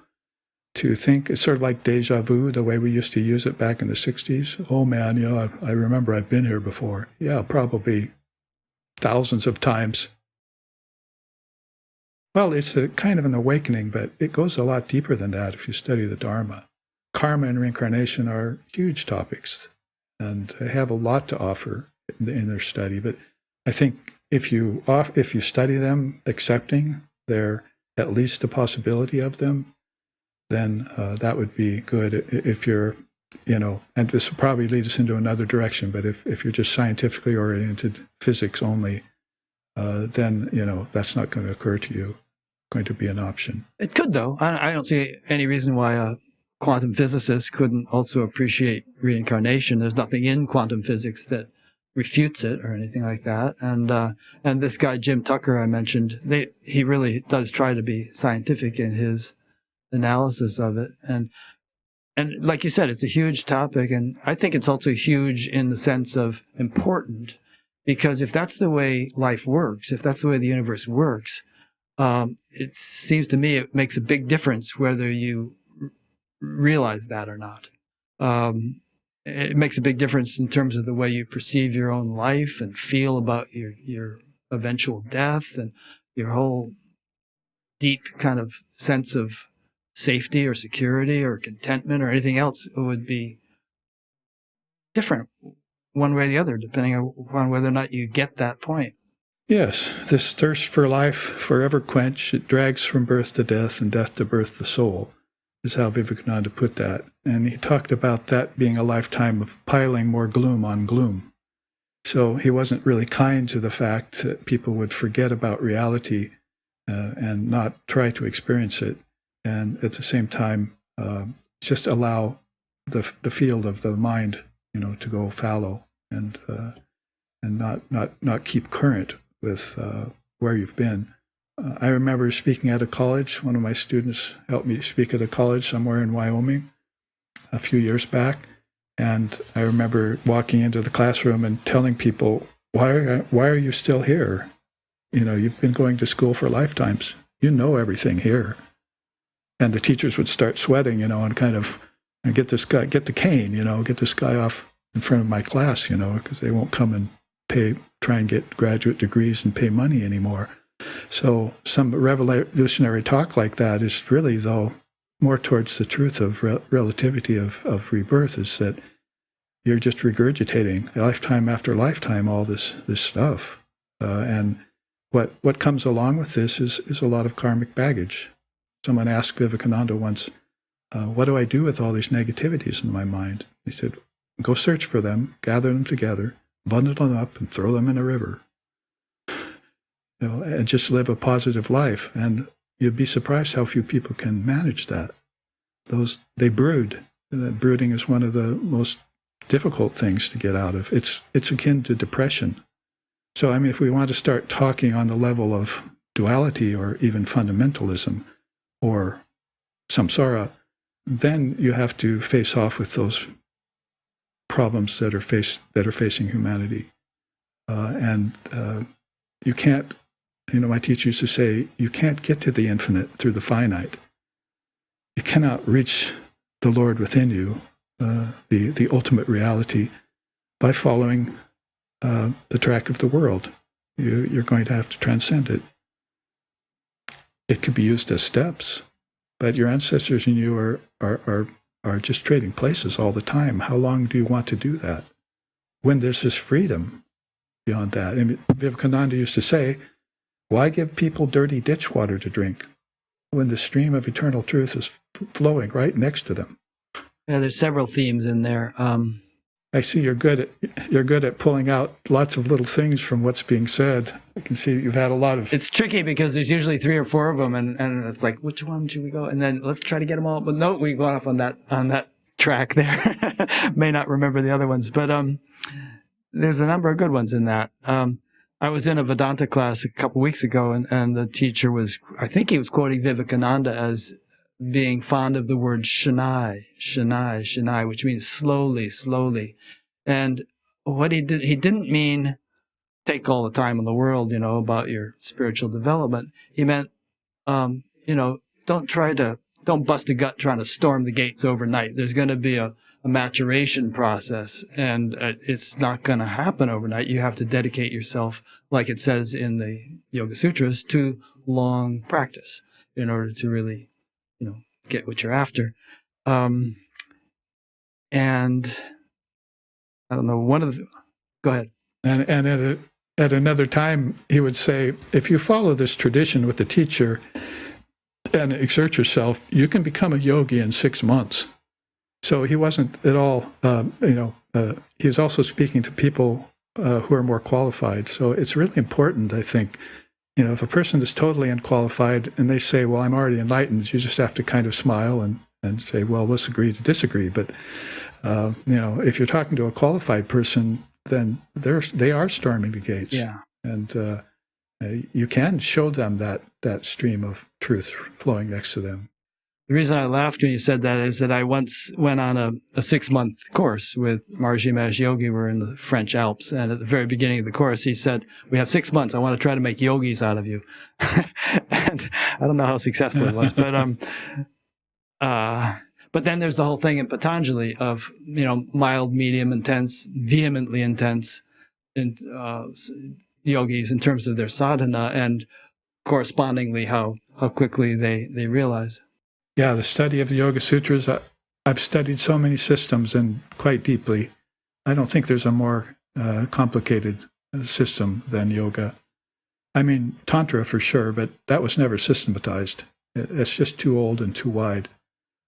to think. It's sort of like deja vu, the way we used to use it back in the 60s. Oh man, I remember I've been here before. Yeah, probably thousands of times. Well, it's a kind of an awakening, but it goes a lot deeper than that if you study the Dharma. Karma and reincarnation are huge topics, and they have a lot to offer in their study. But I think if you study them, accepting there at least the possibility of them, then that would be good. If you're, and this will probably lead us into another direction, but if you're just scientifically oriented, physics only, then, that's not going to occur to you, going to be an option. It could, though. I don't see any reason why a quantum physicist couldn't also appreciate reincarnation. There's nothing in quantum physics that refutes it or anything like that. And this guy, Jim Tucker, I mentioned, he really does try to be scientific in his analysis of it. And like you said, it's a huge topic. And I think it's also huge in the sense of important, because if that's the way life works, if that's the way the universe works, it seems to me it makes a big difference whether you realize that or not. It makes a big difference in terms of the way you perceive your own life and feel about your eventual death, and your whole deep kind of sense of safety or security or contentment or anything else would be different one way or the other, depending on whether or not you get that point. Yes, this thirst for life forever quench, it drags from birth to death and death to birth the soul, is how Vivekananda put that. And he talked about that being a lifetime of piling more gloom on gloom. So he wasn't really kind to the fact that people would forget about reality and not try to experience it, and at the same time just allow the field of the mind, to go fallow and not keep current with where you've been. I remember speaking at a college. One of my students helped me speak at a college somewhere in Wyoming a few years back. And I remember walking into the classroom and telling people, why are you still here? You've been going to school for lifetimes. You know everything here. And the teachers would start sweating, and kind of, get the cane, get this guy off in front of my class, because they won't come and try and get graduate degrees and pay money anymore. So some revolutionary talk like that is really, though, more towards the truth of relativity of rebirth, is that you're just regurgitating lifetime after lifetime all this stuff. And what comes along with this is a lot of karmic baggage. Someone asked Vivekananda once, what do I do with all these negativities in my mind? He said, go search for them, gather them together, bundle them up, and throw them in a river. And just live a positive life. And you'd be surprised how few people can manage that. They brood. And that brooding is one of the most difficult things to get out of. It's akin to depression. So, if we want to start talking on the level of duality or even fundamentalism or samsara, then you have to face off with those problems that are facing humanity. You can't, my teacher used to say, you can't get to the infinite through the finite. You cannot reach the Lord within you, the ultimate reality, by following the track of the world. You're going to have to transcend it. It could be used as steps, but your ancestors and you are just trading places all the time. How long do you want to do that? When there's this freedom beyond that. Vivekananda used to say, why give people dirty ditch water to drink when the stream of eternal truth is flowing right next to them? Yeah, there's several themes in there. I see you're good at pulling out lots of little things from what's being said. I can see you've had a lot of... It's tricky because there's usually 3 or 4 of them, and it's like, which one should we go? And then let's try to get them all. But no, we go off on that track there. May not remember the other ones, but there's a number of good ones in that. I was in a Vedanta class a couple weeks ago, and the teacher I think he was quoting Vivekananda as being fond of the word Shanai, which means slowly, slowly. And what he didn't mean take all the time in the world, about your spiritual development. He meant, don't bust a gut trying to storm the gates overnight. There's going to be a maturation process, and it's not going to happen overnight. You have to dedicate yourself, like it says in the Yoga Sutras, to long practice in order to really get what you're after. And I don't know, go ahead. And at another time, he would say, if you follow this tradition with the teacher and exert yourself, you can become a yogi in 6 months. So he wasn't at all, he was also speaking to people who are more qualified. So it's really important, I think, if a person is totally unqualified and they say, well, I'm already enlightened, you just have to kind of smile and say, well, let's agree to disagree. But, if you're talking to a qualified person, then they are storming the gates. Yeah. And you can show them that stream of truth flowing next to them. The reason I laughed when you said that is that I once went on a 6-month course with Maharishi Mahesh Yogi. We're in the French Alps, and at the very beginning of the course, he said, "We have 6 months. I want to try to make yogis out of you." And I don't know how successful it was, but then there's the whole thing in Patanjali of, mild, medium, intense, vehemently intense, and yogis in terms of their sadhana, and correspondingly how quickly they realize. Yeah, the study of the Yoga Sutras, I've studied so many systems and quite deeply. I don't think there's a more complicated system than yoga. I mean, Tantra for sure, but that was never systematized. It's just too old and too wide.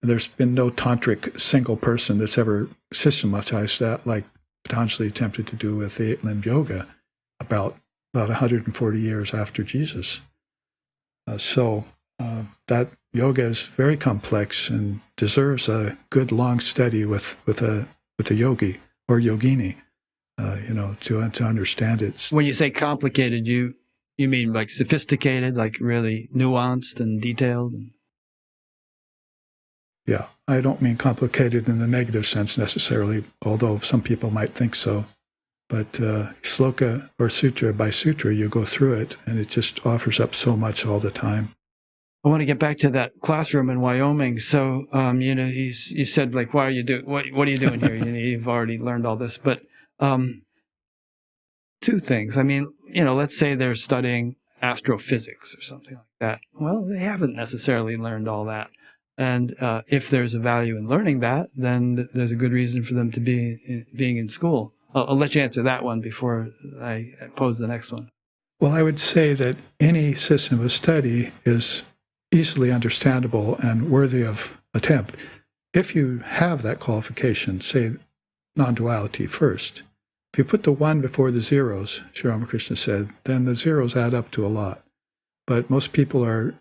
There's been no tantric single person that's ever systematized that like Patanjali attempted to do with the 8-limbed yoga about 140 years after Jesus. So that yoga is very complex and deserves a good long study with a yogi or yogini, to understand it. When you say complicated, you mean like sophisticated, like really nuanced and detailed? Yeah, I don't mean complicated in the negative sense necessarily, although some people might think so. But sloka or sutra by sutra, you go through it, and it just offers up so much all the time. I want to get back to that classroom in Wyoming. So, you said, like, why are you doing? What are you doing here? You've already learned all this, but two things. I mean, let's say they're studying astrophysics or something like that. Well, they haven't necessarily learned all that. And if there's a value in learning that, then there's a good reason for them to be being in school. I'll let you answer that one before I pose the next one. Well, I would say that any system of study is easily understandable and worthy of attempt. If you have that qualification, say non-duality first, if you put the 1 before the zeros, Sri Ramakrishna said, then the zeros add up to a lot. But most people are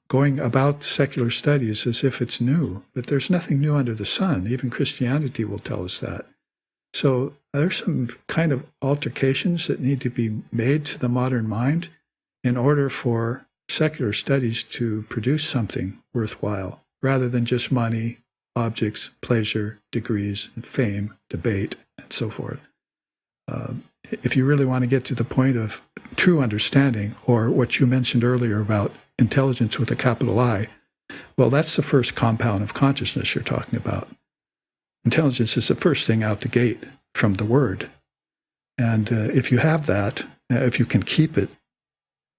going about secular studies as if it's new, but there's nothing new under the sun. Even Christianity will tell us that. So there's some kind of altercations that need to be made to the modern mind in order for secular studies to produce something worthwhile, rather than just money, objects, pleasure, degrees, fame, debate, and so forth. If you really want to get to the point of true understanding, or what you mentioned earlier about intelligence with a capital I, well, that's the first compound of consciousness you're talking about. Intelligence is the first thing out the gate from the word. And if you have that, if you can keep it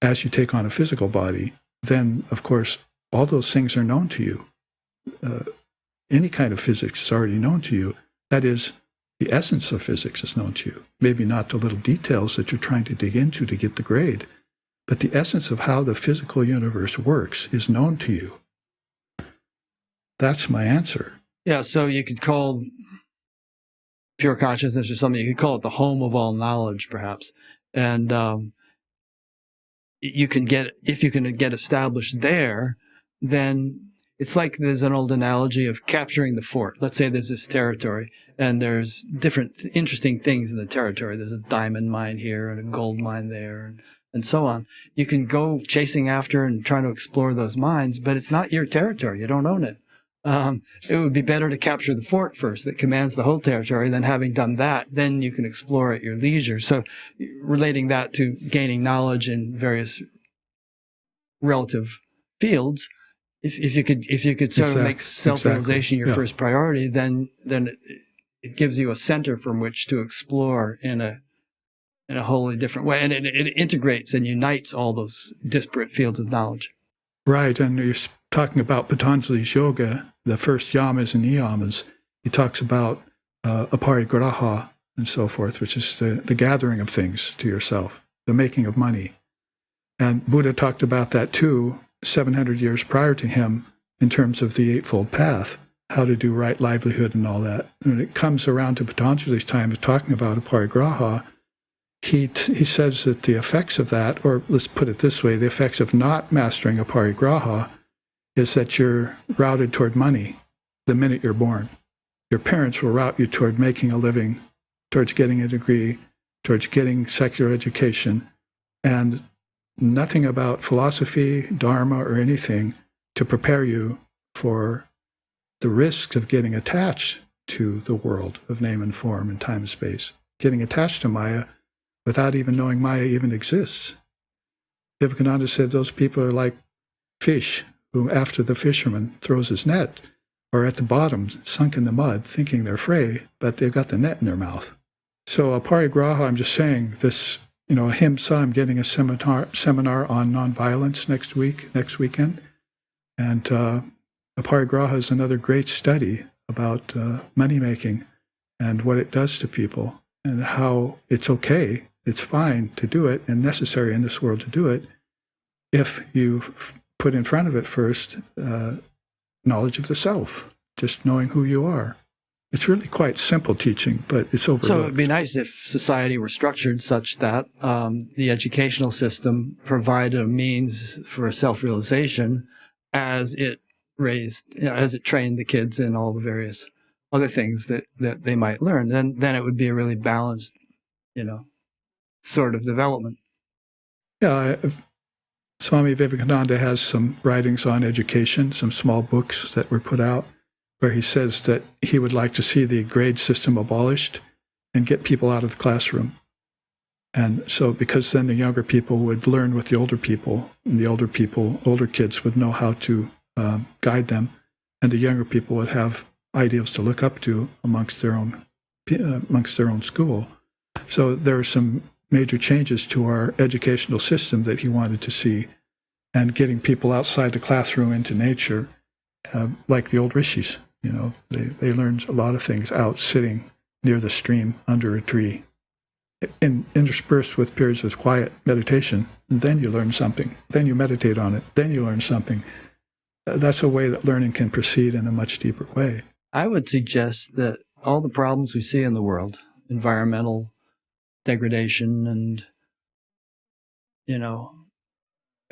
as you take on a physical body, then, of course, all those things are known to you. Any kind of physics is already known to you. That is, the essence of physics is known to you. Maybe not the little details that you're trying to dig into to get the grade, but the essence of how the physical universe works is known to you. That's my answer. Yeah, so you could call pure consciousness or something, you could call it the home of all knowledge, perhaps. And if you can get established there, then it's like there's an old analogy of capturing the fort. Let's say there's this territory, and there's different interesting things in the territory. There's a diamond mine here and a gold mine there, and so on. You can go chasing after and trying to explore those mines, but it's not your territory. You don't own it. It would be better to capture the fort first that commands the whole territory. Then having done that, then you can explore at your leisure. So relating that to gaining knowledge in various relative fields, if you could sort of make self-realization your first priority, then it gives you a center from which to explore in a wholly different way. And it integrates and unites all those disparate fields of knowledge. Right. And you're talking about Patanjali's yoga, the first yamas and niyamas. He talks about aparigraha and so forth, which is the gathering of things to yourself, the making of money. And Buddha talked about that too, 700 years prior to him, in terms of the Eightfold Path, how to do right livelihood and all that. When it comes around to Patanjali's time of talking about aparigraha, he says that the effects of that, or let's put it this way, the effects of not mastering aparigraha is that you're routed toward money the minute you're born. Your parents will route you toward making a living towards getting a degree, towards getting secular education, and nothing about philosophy, dharma, or anything to prepare you for the risks of getting attached to the world of name and form and time and space, getting attached to Maya without even knowing Maya even exists. Vivekananda said those people are like fish who, after the fisherman throws his net, are at the bottom, sunk in the mud, thinking they're free, but they've got the net in their mouth. So aparigraha, I'm just saying this, Ahimsa, I'm getting a seminar on nonviolence next weekend. And aparigraha is another great study about money making and what it does to people and how it's okay, it's fine to do it and necessary in this world to do it if you put in front of it first knowledge of the self, just knowing who you are. It's really quite simple teaching, but it's overlooked. So it would be nice if society were structured such that the educational system provided a means for self-realization as it trained the kids in all the various other things that they might learn. Then it would be a really balanced, sort of development. Yeah, Swami Vivekananda has some writings on education, some small books that were put out, where he says that he would like to see the grade system abolished and get people out of the classroom. And so, because then the younger people would learn with the older people, and the older kids would know how to guide them, and the younger people would have ideals to look up to amongst their own school. So there are some major changes to our educational system that he wanted to see, and getting people outside the classroom into nature, like the old rishis. They learned a lot of things out sitting near the stream under a tree, interspersed with periods of quiet meditation. And then you learn something. Then you meditate on it. Then you learn something. That's a way that learning can proceed in a much deeper way. I would suggest that all the problems we see in the world, environmental degradation and,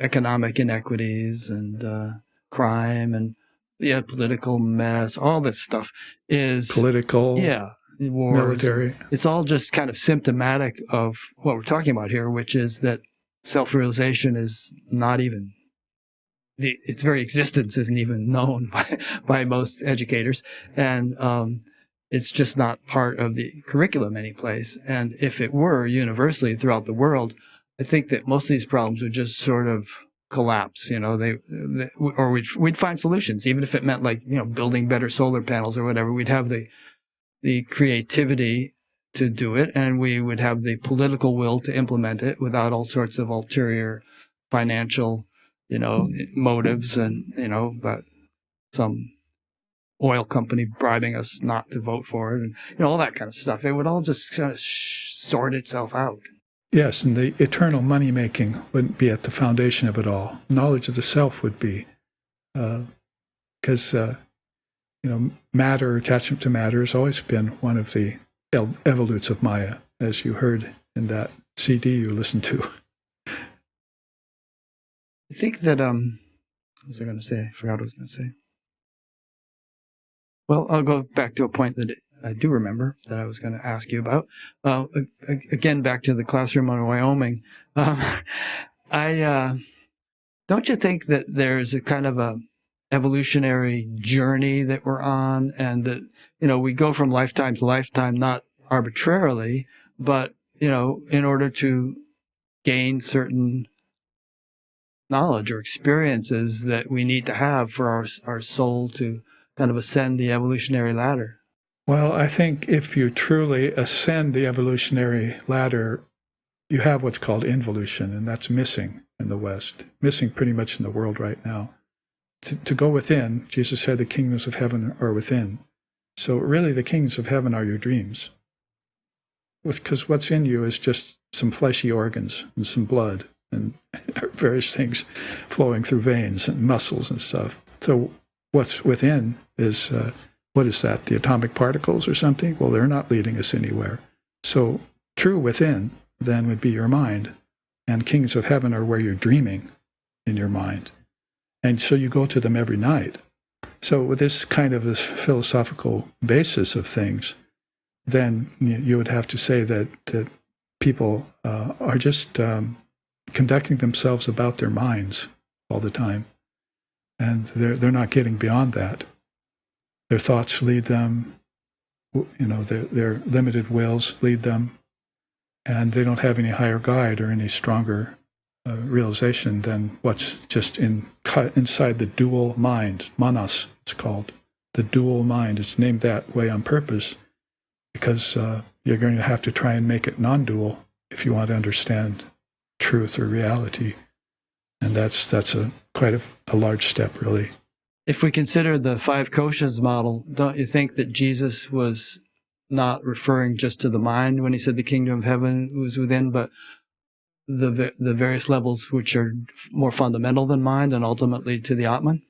economic inequities and crime and political mess, all this stuff is political, wars, military. It's all just kind of symptomatic of what we're talking about here, which is that self-realization is not even, its very existence isn't even known by most educators. And it's just not part of the curriculum anyplace. And if it were universally throughout the world, I think that most of these problems would just sort of collapse, or we'd find solutions, even if it meant building better solar panels or whatever. We'd have the creativity to do it, and we would have the political will to implement it without all sorts of ulterior financial, motives and, but some oil company bribing us not to vote for it and, all that kind of stuff. It would all just kind of sort itself out. Yes, and the eternal money-making wouldn't be at the foundation of it all. Knowledge of the self would be, because, matter, attachment to matter has always been one of the evolutes of Maya, as you heard in that CD you listened to. I think that, what was I going to say? I forgot what I was going to say. Well, I'll go back to a point that I do remember that I was going to ask you about. Again, back to the classroom in Wyoming. Don't you think that there's a kind of a evolutionary journey that we're on, and that, we go from lifetime to lifetime, not arbitrarily, but, in order to gain certain knowledge or experiences that we need to have for our soul to kind of ascend the evolutionary ladder? Well, I think if you truly ascend the evolutionary ladder, you have what's called involution, and that's missing in the West, missing pretty much in the world right now. To go within, Jesus said the kingdoms of heaven are within. So really the kingdoms of heaven are your dreams. Because what's in you is just some fleshy organs and some blood and various things flowing through veins and muscles and stuff. So what's within is, what is that, the atomic particles or something? Well, they're not leading us anywhere. So true within then would be your mind. And kings of heaven are where you're dreaming in your mind. And so you go to them every night. So with this philosophical basis of things, then you would have to say that people are just conducting themselves about their minds all the time, and they're not getting beyond that. Their thoughts lead them, their limited wills lead them, and they don't have any higher guide or any stronger realization than what's just inside the dual mind. Manas, it's called. The dual mind. It's named that way on purpose because you're going to have to try and make it non-dual if you want to understand truth or reality. And that's quite a large step, really. If we consider the five koshas model, don't you think that Jesus was not referring just to the mind when he said the kingdom of heaven was within, but the various levels which are more fundamental than mind and ultimately to the Atman?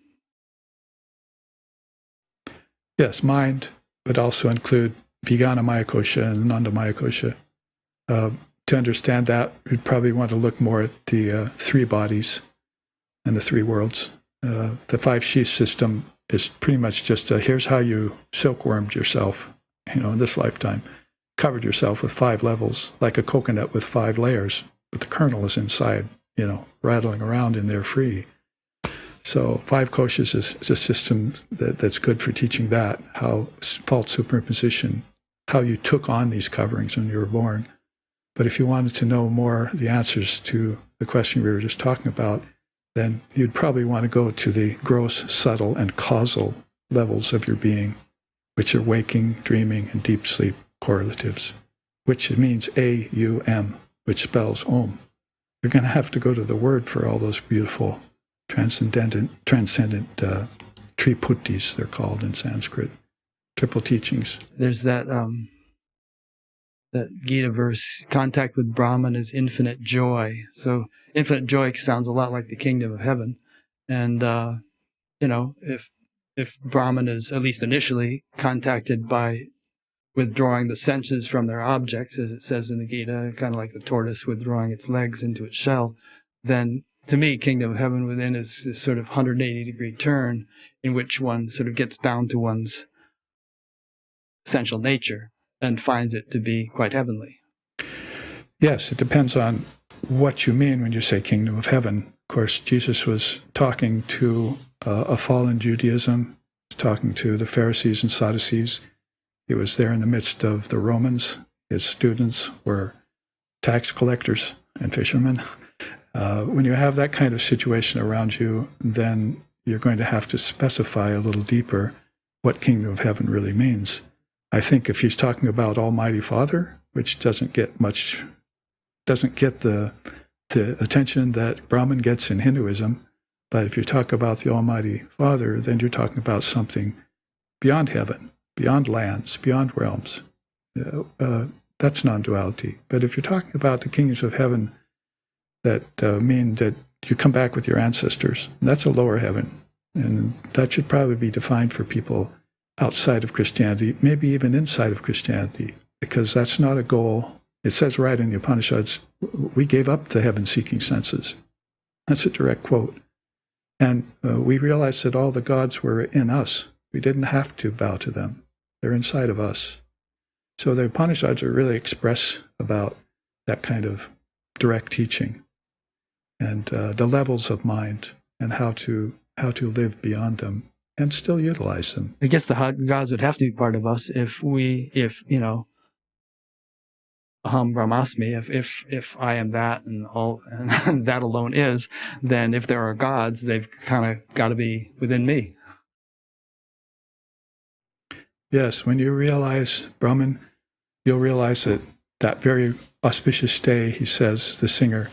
Yes, mind, but also include Vijnana Maya Kosha and Ananda Maya Kosha. To understand that, we'd probably want to look more at the three bodies and the three worlds. The five sheath system is pretty much just here's how you silkwormed yourself, in this lifetime. Covered yourself with 5 levels, like a coconut with 5 layers, but the kernel is inside, rattling around in there free. So 5 koshas is a system that's good for teaching that, how fault superimposition, how you took on these coverings when you were born. But if you wanted to know more the answers to the question we were just talking about, then you'd probably want to go to the gross, subtle, and causal levels of your being, which are waking, dreaming, and deep sleep correlatives, which means A-U-M, which spells Om. You're going to have to go to the word for all those beautiful transcendent triputtis, they're called in Sanskrit, triple teachings. There's that Gita verse, contact with Brahman is infinite joy. So infinite joy sounds a lot like the kingdom of heaven. And, if Brahman is, at least initially, contacted by withdrawing the senses from their objects, as it says in the Gita, kind of like the tortoise withdrawing its legs into its shell, then to me, kingdom of heaven within is this sort of 180-degree turn in which one sort of gets down to one's essential nature and finds it to be quite heavenly. Yes, it depends on what you mean when you say kingdom of heaven. Of course, Jesus was talking to a fallen Judaism, talking to the Pharisees and Sadducees. He was there in the midst of the Romans. His students were tax collectors and fishermen. When you have that kind of situation around you, then you're going to have to specify a little deeper what kingdom of heaven really means. I think if he's talking about Almighty Father, which doesn't get the attention that Brahman gets in Hinduism, but if you talk about the Almighty Father, then you're talking about something beyond heaven, beyond lands, beyond realms. That's non-duality. But if you're talking about the kingdoms of heaven that mean that you come back with your ancestors, that's a lower heaven. And that should probably be defined for people outside of Christianity, maybe even inside of Christianity, because that's not a goal. It says right in the Upanishads, we gave up the heaven-seeking senses. That's a direct quote. And we realized that all the gods were in us. We didn't have to bow to them. They're inside of us. So the Upanishads are really express about that kind of direct teaching and the levels of mind and how to live beyond them and still utilize them. I guess the gods would have to be part of us if Aham Brahmasmi, if I am that and all and that alone is, then if there are gods, they've kind of got to be within me. Yes, when you realize Brahman, you'll realize that very auspicious day, he says, the singer,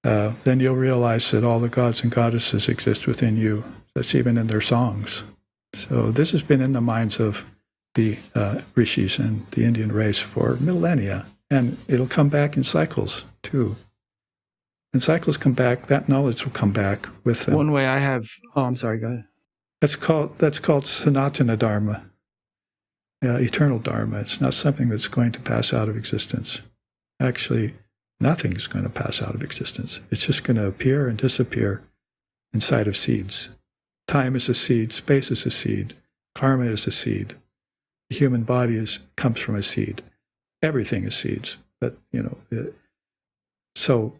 then you'll realize that all the gods and goddesses exist within you. That's even in their songs. So this has been in the minds of the rishis and the Indian race for millennia. And it'll come back in cycles, too. When cycles come back, that knowledge will come back with them. One way I have... Oh, I'm sorry, go ahead. That's called Sanatana Dharma, eternal Dharma. It's not something that's going to pass out of existence. Actually, nothing's going to pass out of existence. It's just going to appear and disappear inside of seeds. Time is a seed. Space is a seed. Karma is a seed. the human body comes from a seed. Everything is seeds. But, so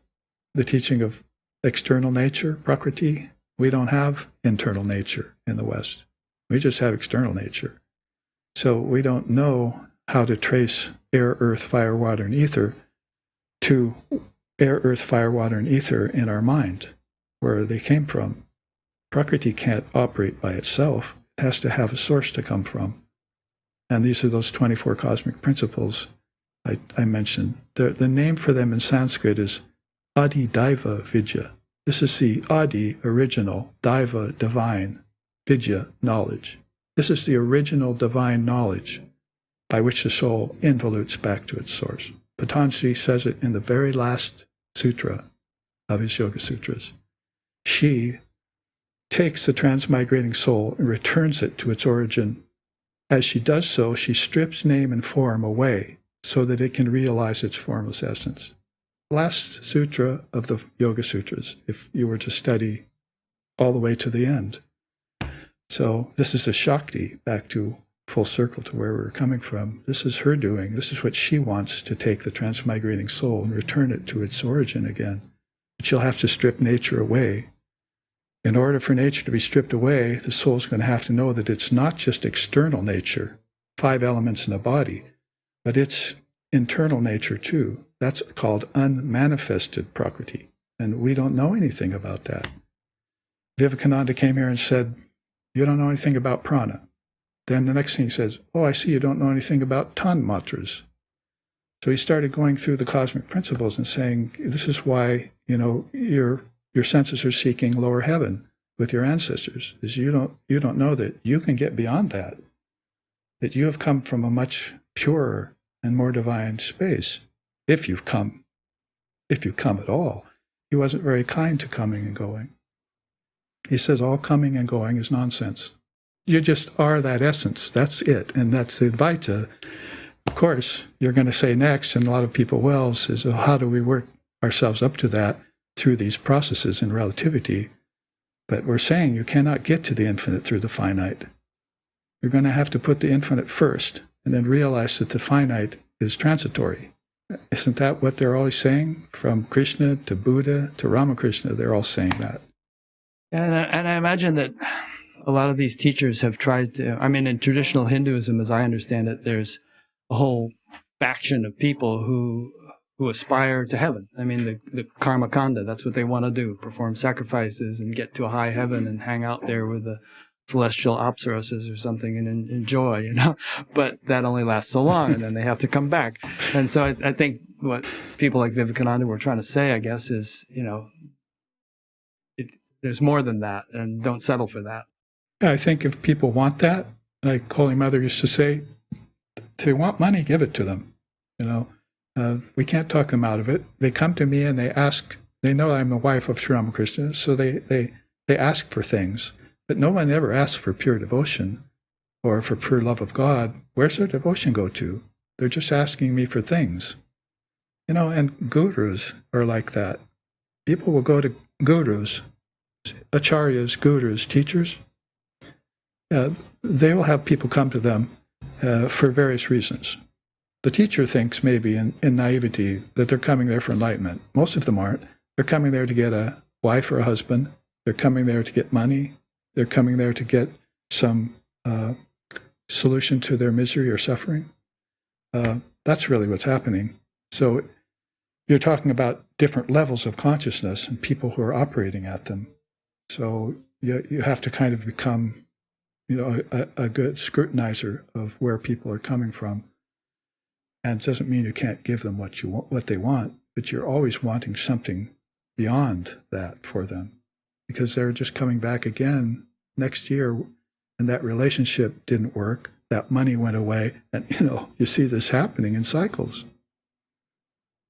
the teaching of external nature, prakriti, we don't have internal nature in the West. We just have external nature. So we don't know how to trace air, earth, fire, water, and ether to air, earth, fire, water, and ether in our mind, where they came from. Prakriti can't operate by itself. It has to have a source to come from. And these are those 24 cosmic principles I mentioned. The name for them in Sanskrit is Adi Daiva Vidya. This is the Adi, original, Daiva, divine, Vidya, knowledge. This is the original divine knowledge by which the soul involutes back to its source. Patanjali says it in the very last sutra of his Yoga Sutras. She takes the transmigrating soul and returns it to its origin. As she does so, she strips name and form away so that it can realize its formless essence. Last sutra of the Yoga Sutras, if you were to study all the way to the end. So this is a Shakti, back to full circle to where we're coming from. This is her doing. This is what she wants, to take the transmigrating soul and return it to its origin again. But she'll have to strip nature away. In order for nature to be stripped away, the soul's going to have to know that it's not just external nature, 5 elements in the body, but it's internal nature too. That's called unmanifested prakriti. And we don't know anything about that. Vivekananda came here and said, you don't know anything about prana. Then the next thing he says, oh, I see you don't know anything about tanmatras. So he started going through the cosmic principles and saying, this is why, your senses are seeking lower heaven with your ancestors, is you don't know that you can get beyond that you have come from a much purer and more divine space, if you've come at all. He wasn't very kind to coming and going. He says all coming and going is nonsense. You just are that essence. That's it. And that's the Advaita. Of course, you're going to say next, and a lot of people will, says, oh, how do we work ourselves up to that through these processes in relativity? But we're saying you cannot get to the infinite through the finite. You're going to have to put the infinite first and then realize that the finite is transitory. Isn't that what they're always saying? From Krishna to Buddha to Ramakrishna, they're all saying that. And I imagine that a lot of these teachers have tried to, in traditional Hinduism, as I understand it, there's a whole faction of people who aspire to heaven. The karma kanda, that's what they want to do, perform sacrifices and get to a high heaven and hang out there with the celestial apsaras or something and enjoy, But that only lasts so long, and then they have to come back. And so I think what people like Vivekananda were trying to say, I guess, is, there's more than that, and don't settle for that. Yeah, I think if people want that, like Holy Mother used to say, if they want money, give it to them. We can't talk them out of it. They come to me and they ask. They know I'm the wife of Sri Ramakrishna, so they ask for things. But no one ever asks for pure devotion or for pure love of God. Where's their devotion go to? They're just asking me for things. And gurus are like that. People will go to gurus, acharyas, gurus, teachers. They will have people come to them for various reasons. The teacher thinks maybe in naivety that they're coming there for enlightenment. Most of them aren't. They're coming there to get a wife or a husband. They're coming there to get money. They're coming there to get some solution to their misery or suffering. That's really what's happening. So you're talking about different levels of consciousness and people who are operating at them. So you have to kind of become, a good scrutinizer of where people are coming from. And it doesn't mean you can't give them what they want, but you're always wanting something beyond that for them, because they're just coming back again next year, and that relationship didn't work, that money went away, and you see this happening in cycles.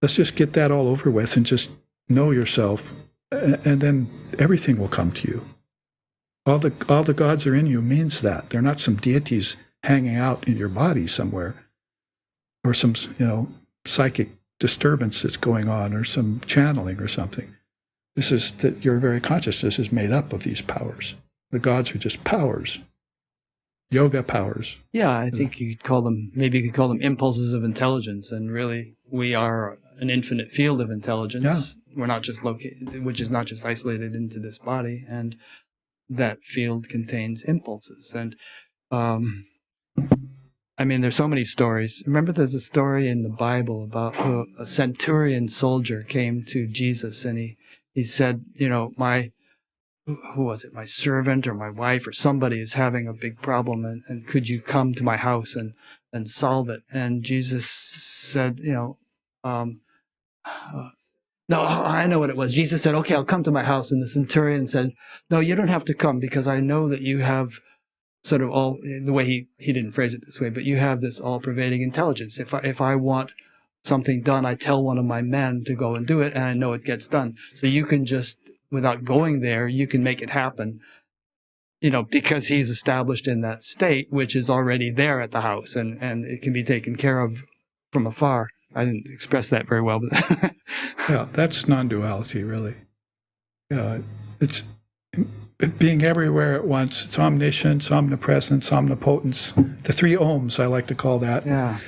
Let's just get that all over with and just know yourself, and then everything will come to you. All the gods are in you means that. They're not some deities hanging out in your body somewhere, or some, psychic disturbance that's going on, or some channeling or something. This is that your very consciousness is made up of these powers. The gods are just powers. yoga powers. Yeah, I think you could call them, maybe you could call them impulses of intelligence. And really, we are an infinite field of intelligence. We're not just located, which is not just isolated into this body. And that field contains impulses. And, I mean, there's so many stories. Remember, there's a story in the Bible about a centurion soldier came to Jesus and he said, you know, who was it? My servant or my wife or somebody is having a big problem, and could you come to my house and solve it? And Jesus said, you know, no, I know what it was. Jesus said, okay, I'll come to my house. And the centurion said, no, you don't have to come, because I know that you have sort of all, the way he didn't phrase it this way, but you have this all-pervading intelligence. If I want something done, I tell one of my men to go and do it, and I know it gets done. So you can just, without going there, you can make it happen, you know, because he's established in that state, which is already there at the house, and it can be taken care of from afar. I didn't express that very well, but yeah, that's non-duality, really. Yeah, it's being everywhere at once. It's omniscience, omnipresence, omnipotence. The 3 ohms, I like to call that. yeah.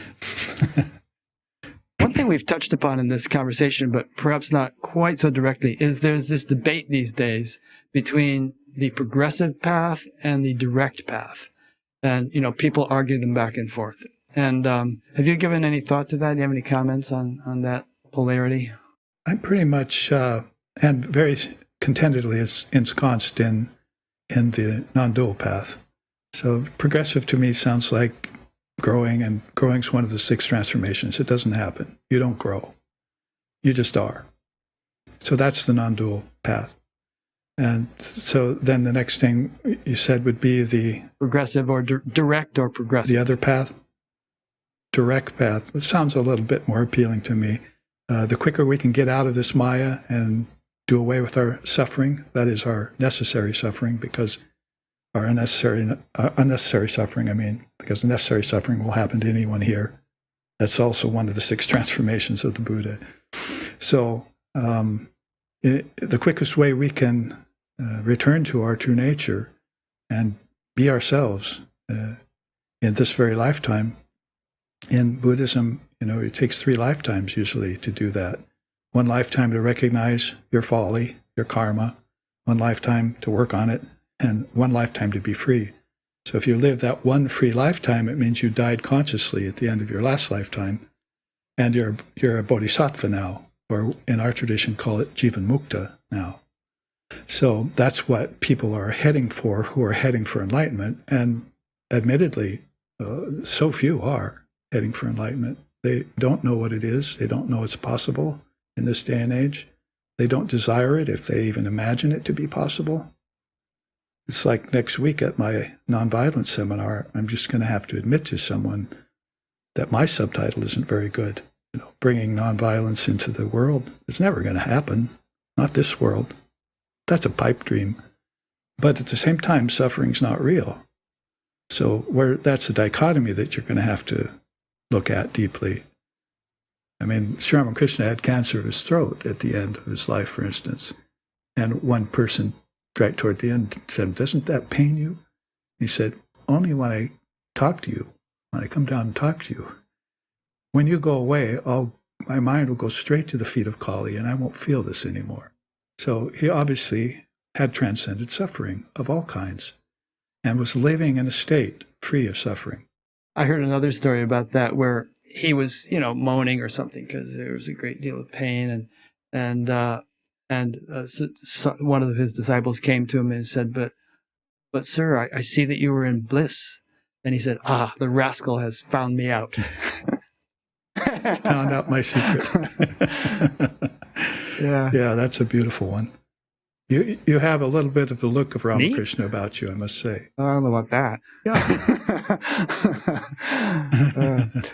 One thing we've touched upon in this conversation, but perhaps not quite so directly, is there's this debate these days between the progressive path and the direct path. And, you know, people argue them back and forth. And have you given any thought to that? Do you have any comments on that polarity? I'm pretty much, and very contentedly, ensconced in the non-dual path. So progressive to me sounds like growing, and growing is one of the 6 transformations. It doesn't happen. You don't grow. You just are. So that's the non-dual path. And so then the next thing you said would be the progressive or direct or progressive. The other path, direct path. It sounds a little bit more appealing to me. The quicker we can get out of this Maya and do away with our suffering, that is our necessary suffering, because our unnecessary suffering, I mean, because necessary suffering will happen to anyone here. That's also one of the 6 transformations of the Buddha. So the quickest way we can return to our true nature and be ourselves in this very lifetime, in Buddhism, you know, it takes 3 lifetimes usually to do that. 1 lifetime to recognize your folly, your karma, 1 lifetime to work on it, and 1 lifetime to be free. So if you live that 1 free lifetime, it means you died consciously at the end of your last lifetime, and you're a bodhisattva now, or in our tradition call it Jivan Mukta now. So that's what people are heading for, who are heading for enlightenment, and admittedly, so few are heading for enlightenment. They don't know what it is. They don't know it's possible in this day and age. They don't desire it if they even imagine it to be possible. It's like next week at my nonviolence seminar, I'm just going to have to admit to someone that my subtitle isn't very good. You know, bringing nonviolence into the world is never going to happen. Not this world. That's a pipe dream. But at the same time, suffering's not real. So that's a dichotomy that you're going to have to look at deeply. I mean, Sri Ramakrishna had cancer of his throat at the end of his life, for instance. And one person right toward the end said, "Doesn't that pain you?" He said, "Only when I talk to you, when I come down and talk to you. When you go away, my mind will go straight to the feet of Kali, and I won't feel this anymore." So he obviously had transcended suffering of all kinds and was living in a state free of suffering. I heard another story about that where he was, you know, moaning or something because there was a great deal of pain, and one of his disciples came to him and said, "But sir, I see that you were in bliss." And he said, "The rascal has found me out." Found out my secret. Yeah, that's a beautiful one. You have a little bit of the look of Ramakrishna about you, I must say. I don't know about that. Yeah.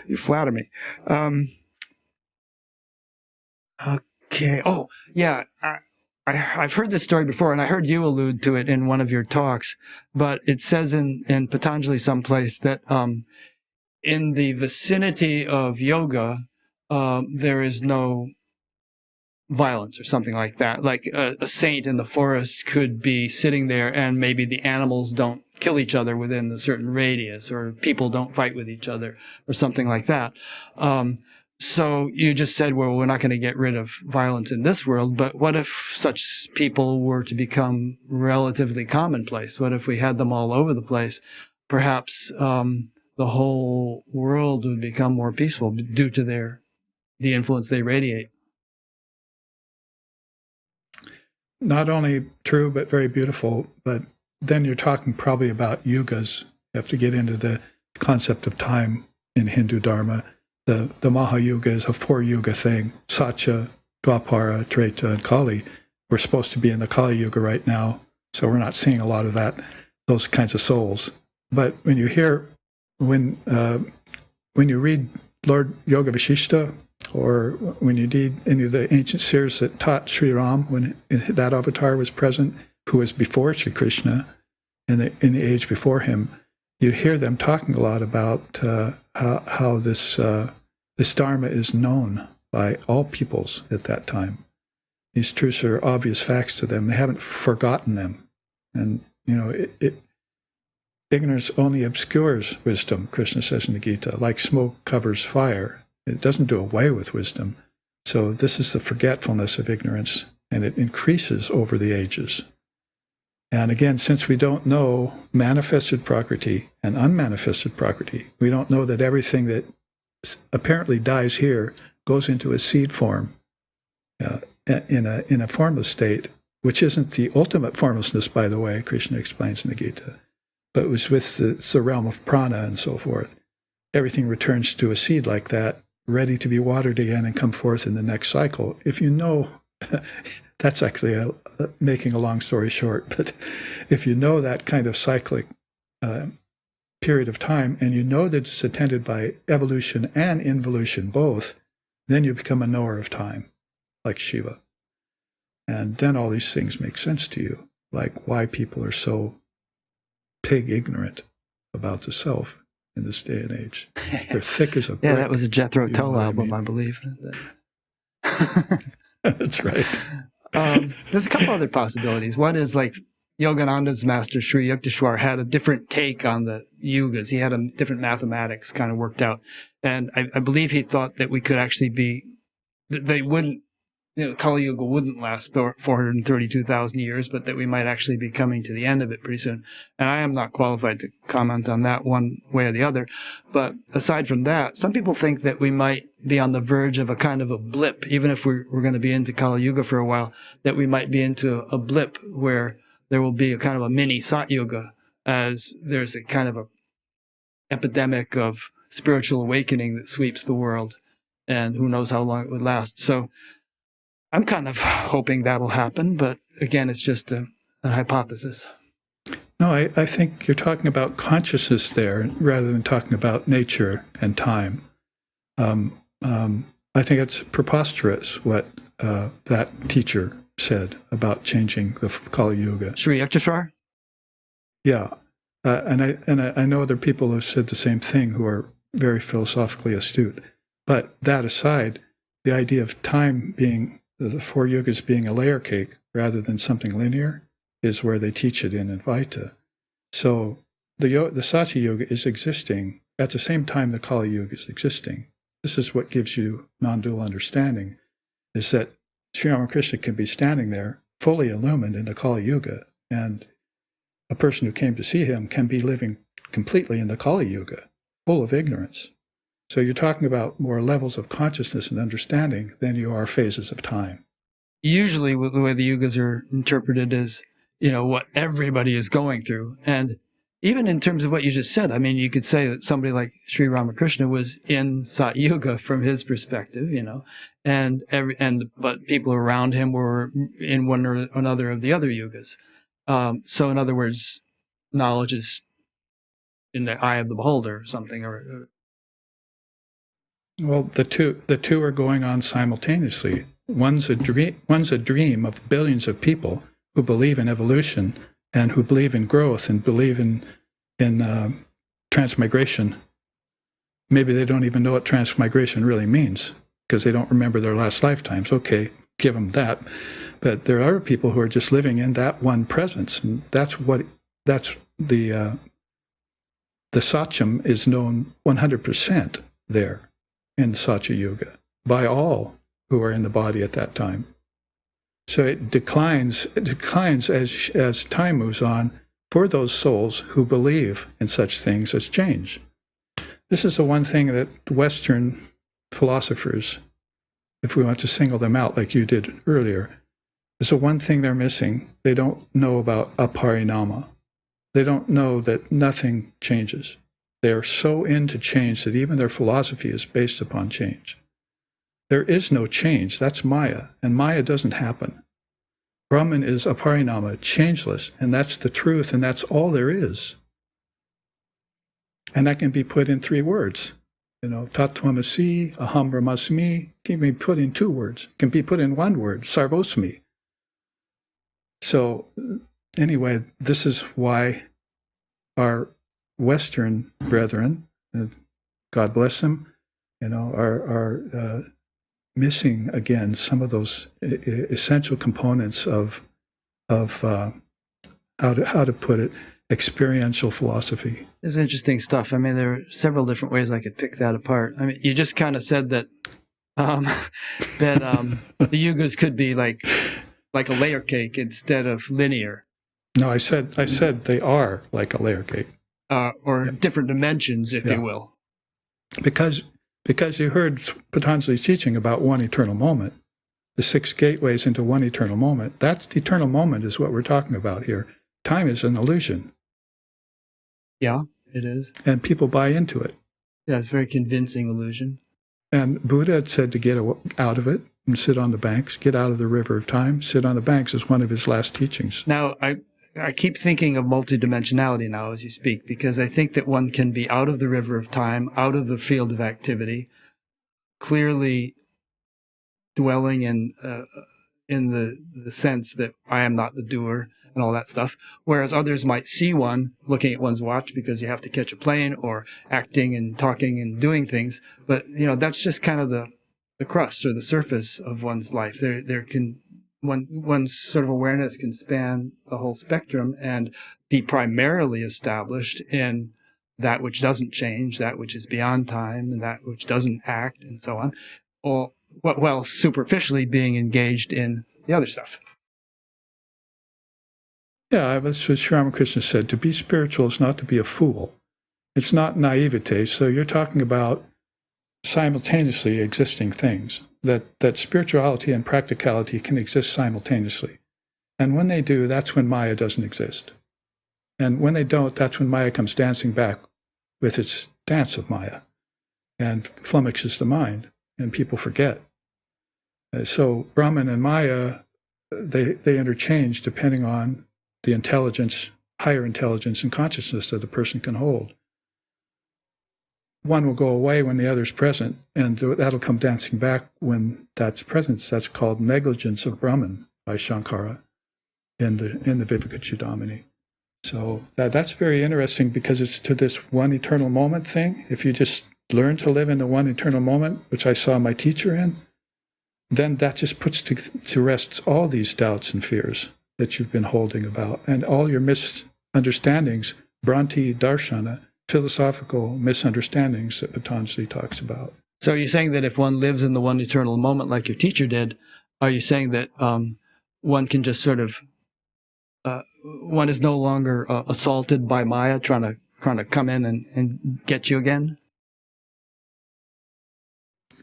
You flatter me. Okay. Oh, yeah. I've heard this story before, and I heard you allude to it in one of your talks. But it says in Patanjali someplace that in the vicinity of yoga, there is no violence or something like that. Like a saint in the forest could be sitting there, and maybe the animals don't kill each other within a certain radius, or people don't fight with each other, or something like that. So you just said, well, we're not going to get rid of violence in this world, but what if such people were to become relatively commonplace? What if we had them all over the place? Perhaps the whole world would become more peaceful due to the influence they radiate. Not only true, but very beautiful. But then you're talking probably about yugas. You have to get into the concept of time in Hindu Dharma. The Mahayuga is a 4-yuga thing. Satya, Dwapara, Treta, and Kali. We're supposed to be in the Kali Yuga right now, so we're not seeing a lot of those kinds of souls. But when you hear, when you read Lord Yoga Vashishta, or when you read any of the ancient seers that taught Sri Ram when that avatar was present, who was before Sri Krishna, in the age before him, you hear them talking a lot about how this Dharma is known by all peoples at that time. These truths are obvious facts to them. They haven't forgotten them. And, ignorance only obscures wisdom, Krishna says in the Gita, like smoke covers fire. It doesn't do away with wisdom. So this is the forgetfulness of ignorance, and it increases over the ages. And again, since we don't know manifested Prakriti and unmanifested Prakriti, we don't know that everything that apparently dies here goes into a seed form in a formless state, which isn't the ultimate formlessness, by the way, Krishna explains in the Gita, but was with the realm of prana and so forth. Everything returns to a seed like that, ready to be watered again and come forth in the next cycle. If you know, that's actually making a long story short, but if you know that kind of cyclic period of time, and you know that it's attended by evolution and involution both, then you become a knower of time, like Shiva. And then all these things make sense to you, like why people are so pig ignorant about the self in this day and age. They're thick as a brick. Yeah, that was a Jethro Tull album, I believe. That's right. There's a couple other possibilities. One is like Yogananda's master, Sri Yukteswar, had a different take on the yugas. He had a different mathematics kind of worked out. And I believe he thought that we could actually they wouldn't, Kali Yuga wouldn't last 432,000 years, but that we might actually be coming to the end of it pretty soon. And I am not qualified to comment on that one way or the other. But aside from that, some people think that we might be on the verge of a kind of a blip, even if we're going to be into Kali Yuga for a while, that we might be into a blip where there will be a kind of a mini Sat Yuga, as there's a kind of a epidemic of spiritual awakening that sweeps the world, and who knows how long it would last. So I'm kind of hoping that'll happen, but again, it's just a hypothesis. No, I think you're talking about consciousness there rather than talking about nature and time. I think it's preposterous what that teacher said about changing the Kali Yuga. Sri Yukteswar? Yeah, and I know other people who have said the same thing who are very philosophically astute. But that aside, the idea of time being the 4 yugas being a layer cake rather than something linear is where they teach it in Advaita. So the Satya Yuga is existing at the same time the Kali Yuga is existing. This is what gives you non-dual understanding, is that Sri Ramakrishna can be standing there fully illumined in the Kali Yuga, and a person who came to see him can be living completely in the Kali Yuga, full of ignorance. So you're talking about more levels of consciousness and understanding than you are phases of time. Usually the way the yugas are interpreted is, what everybody is going through. And even in terms of what you just said, I mean, you could say that somebody like Sri Ramakrishna was in Sat Yuga from his perspective, but people around him were in one or another of the other yugas. So in other words, knowledge is in the eye of the beholder or something, Well, the two are going on simultaneously. One's a dream of billions of people who believe in evolution and who believe in growth and believe in transmigration. Maybe they don't even know what transmigration really means because they don't remember their last lifetimes. Okay, give them that. But there are people who are just living in that one presence, and that's the Satyam is known 100% there in Satya Yuga by all who are in the body at that time. So it declines as time moves on for those souls who believe in such things as change. This is the one thing that Western philosophers, if we want to single them out like you did earlier, is the one thing they're missing. They don't know about aparinama. They don't know that nothing changes. They are so into change that even their philosophy is based upon change. There is no change. That's Maya, and Maya doesn't happen. Brahman is aparinama, changeless, and that's the truth, and that's all there is. And that can be put in 3 words. Tattvamasi, aham brahmasmi, can be put in 2 words, can be put in 1 word, sarvosmi. So anyway, this is why our Western brethren, God bless them, are missing again some of those essential components of how to put it, experiential philosophy. This is interesting stuff. I mean, there are several different ways I could pick that apart. I mean, you just kind of said that the yugas could be like a layer cake instead of linear. No, I said they are like a layer cake. Or different dimensions, if you will. Because you heard Patanjali's teaching about one eternal moment, the 6 gateways into one eternal moment. That's the eternal moment is what we're talking about here. Time is an illusion. Yeah, it is. And people buy into it. Yeah, it's a very convincing illusion. And Buddha had said to get out of it and sit on the banks, get out of the river of time, sit on the banks is one of his last teachings. Now, I keep thinking of multidimensionality now as you speak, because I think that one can be out of the river of time, out of the field of activity, clearly dwelling in the sense that I am not the doer and all that stuff, whereas others might see one looking at one's watch because you have to catch a plane, or acting and talking and doing things. But, that's just kind of the crust or the surface of one's life. One's sort of awareness can span the whole spectrum and be primarily established in that which doesn't change, that which is beyond time, and that which doesn't act, and so on, while superficially being engaged in the other stuff. Yeah, that's what Sri Ramakrishna said. To be spiritual is not to be a fool. It's not naivete. So you're talking about simultaneously existing things, that spirituality and practicality can exist simultaneously. And when they do, that's when Maya doesn't exist. And when they don't, that's when Maya comes dancing back with its dance of Maya and flummoxes the mind, and people forget. So Brahman and Maya, they interchange depending on the intelligence, higher intelligence and consciousness that a person can hold. One will go away when the other's present, and that'll come dancing back when that's present. That's called negligence of Brahman by Shankara in the Vivekachudamani. So that's very interesting, because it's to this one eternal moment thing. If you just learn to live in the one eternal moment, which I saw my teacher in, then that just puts to rest all these doubts and fears that you've been holding about, and all your misunderstandings, Bhranti Darshana, philosophical misunderstandings that Patanjali talks about. So you're saying that if one lives in the one eternal moment like your teacher did, are you saying that one can just sort of, one is no longer assaulted by Maya trying to come in and get you again?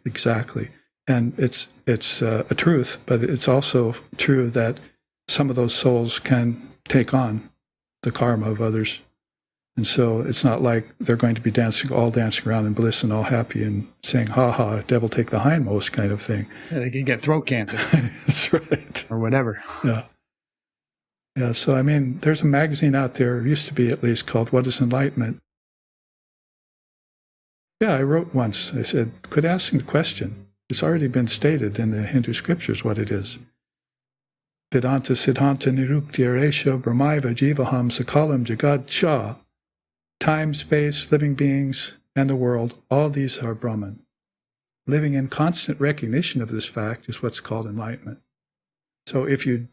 Exactly. And it's a truth, but it's also true that some of those souls can take on the karma of others. And so it's not like they're going to be dancing around in bliss and all happy and saying, ha ha, devil take the hindmost kind of thing. Yeah, they can get throat cancer. That's right. Or whatever. Yeah. Yeah, so I mean, there's a magazine out there, used to be at least, called What is Enlightenment? Yeah, I wrote once, I said, quit asking the question. It's already been stated in the Hindu scriptures what it is. Vedanta Siddhanta Nirukti Aresha Brahmaiva Jivaham Sakalam Jagad Cha. Time, space, living beings, and the world, all these are Brahman. Living in constant recognition of this fact is what's called enlightenment. So if you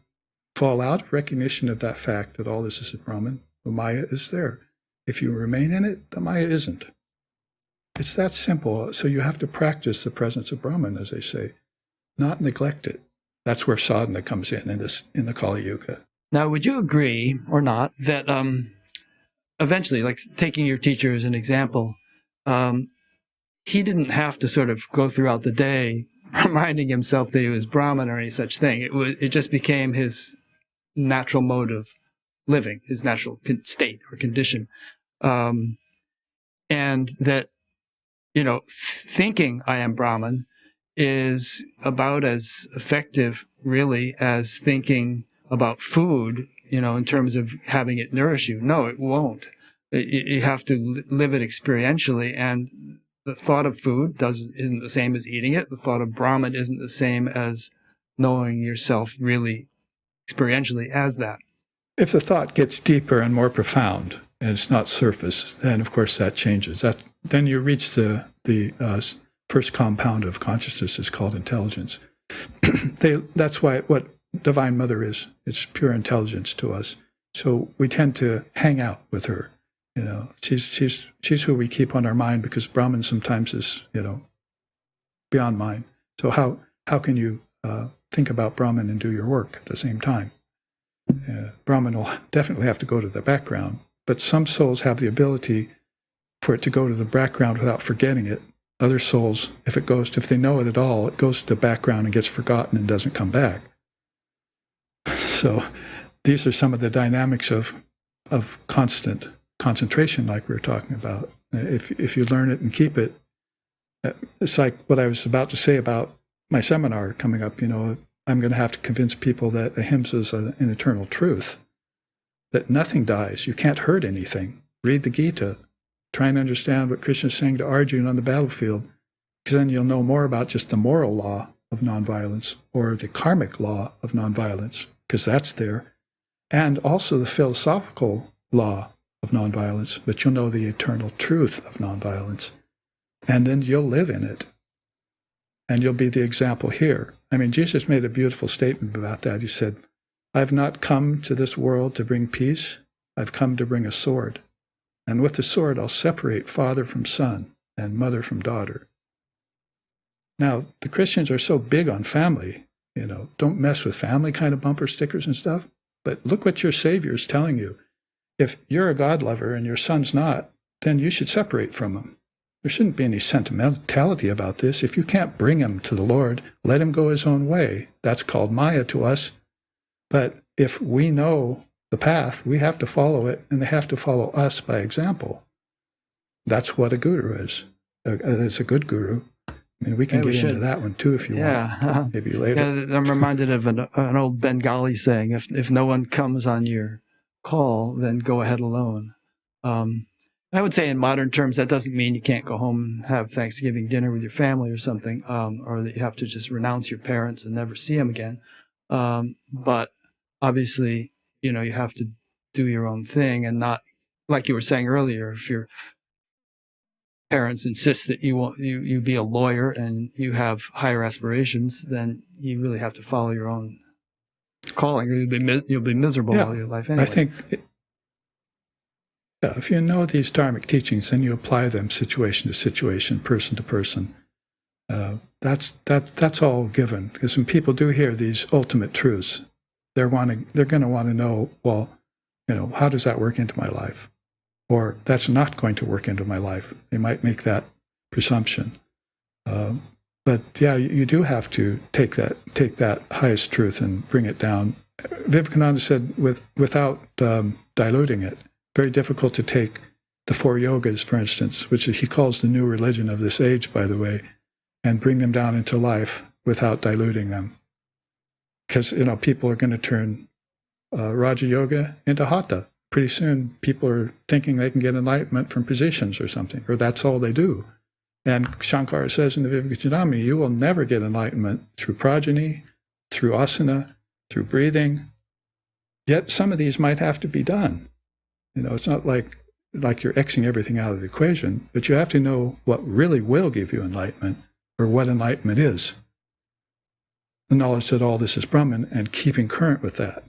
fall out of recognition of that fact that all this is Brahman, the Maya is there. If you remain in it, the Maya isn't. It's that simple. So you have to practice the presence of Brahman, as they say, not neglect it. That's where sadhana comes in the Kali Yuga. Now, would you agree or not that eventually, like taking your teacher as an example, he didn't have to sort of go throughout the day reminding himself that he was Brahman or any such thing. It just became his natural mode of living, his natural state or condition. And that, thinking I am Brahman is about as effective, really, as thinking about food, in terms of having it nourish you. No, it won't. You have to live it experientially, and the thought of food isn't the same as eating it. The thought of Brahman isn't the same as knowing yourself really experientially as that. If the thought gets deeper and more profound, and it's not surface, then of course that changes. Then you reach the first compound of consciousness is called intelligence. That's what Divine Mother is. It's pure intelligence to us. So we tend to hang out with her. She's who we keep on our mind, because Brahman sometimes is, beyond mind. So how can you think about Brahman and do your work at the same time? Brahman will definitely have to go to the background, but some souls have the ability for it to go to the background without forgetting it. Other souls, if they know it at all, it goes to the background and gets forgotten and doesn't come back. So these are some of the dynamics of constant concentration, like we were talking about. If you learn it and keep it, it's like what I was about to say about my seminar coming up. I'm going to have to convince people that ahimsa is an eternal truth, that nothing dies. You can't hurt anything. Read the Gita. Try and understand what Krishna is saying to Arjuna on the battlefield, because then you'll know more about just the moral law of nonviolence or the karmic law of nonviolence, because that's there, and also the philosophical law of nonviolence, but you'll know the eternal truth of nonviolence. And then you'll live in it. And you'll be the example here. Jesus made a beautiful statement about that. He said, I've not come to this world to bring peace. I've come to bring a sword. And with the sword, I'll separate father from son and mother from daughter. Now, the Christians are so big on family, don't mess with family kind of bumper stickers and stuff. But look what your Savior is telling you. If you're a God lover and your son's not, then you should separate from him. There shouldn't be any sentimentality about this. If you can't bring him to the Lord, let him go his own way. That's called Maya to us. But if we know the path, we have to follow it, and they have to follow us by example. That's what a guru is. It's a good guru. We can get into that one too if you want. Maybe later. Yeah, I'm reminded of an old Bengali saying, if no one comes on your call, then go ahead alone. I would say in modern terms, that doesn't mean you can't go home and have Thanksgiving dinner with your family or something, or that you have to just renounce your parents and never see them again. But obviously, you have to do your own thing, and not, like you were saying earlier, if your parents insist that you be a lawyer and you have higher aspirations, then you really have to follow your own calling, or you'll be miserable all your life anyway. I think if you know these dharmic teachings, then you apply them situation to situation, person to person. That's all given. Because when people do hear these ultimate truths, they're going to want to know, well, how does that work into my life? Or that's not going to work into my life. They might make that presumption. But yeah, you do have to take that highest truth and bring it down. Vivekananda said without diluting it. Very difficult to take the 4 yogas, for instance, which he calls the new religion of this age, by the way, and bring them down into life without diluting them. Because, people are going to turn Raja Yoga into Hatha. Pretty soon, people are thinking they can get enlightenment from positions or something, or that's all they do. And Shankara says in the Vivekachudamani, you will never get enlightenment through progeny, through asana, through breathing. Yet some of these might have to be done. It's not like you're Xing everything out of the equation, but you have to know what really will give you enlightenment, or what enlightenment is. The knowledge that all this is Brahman, and keeping current with that.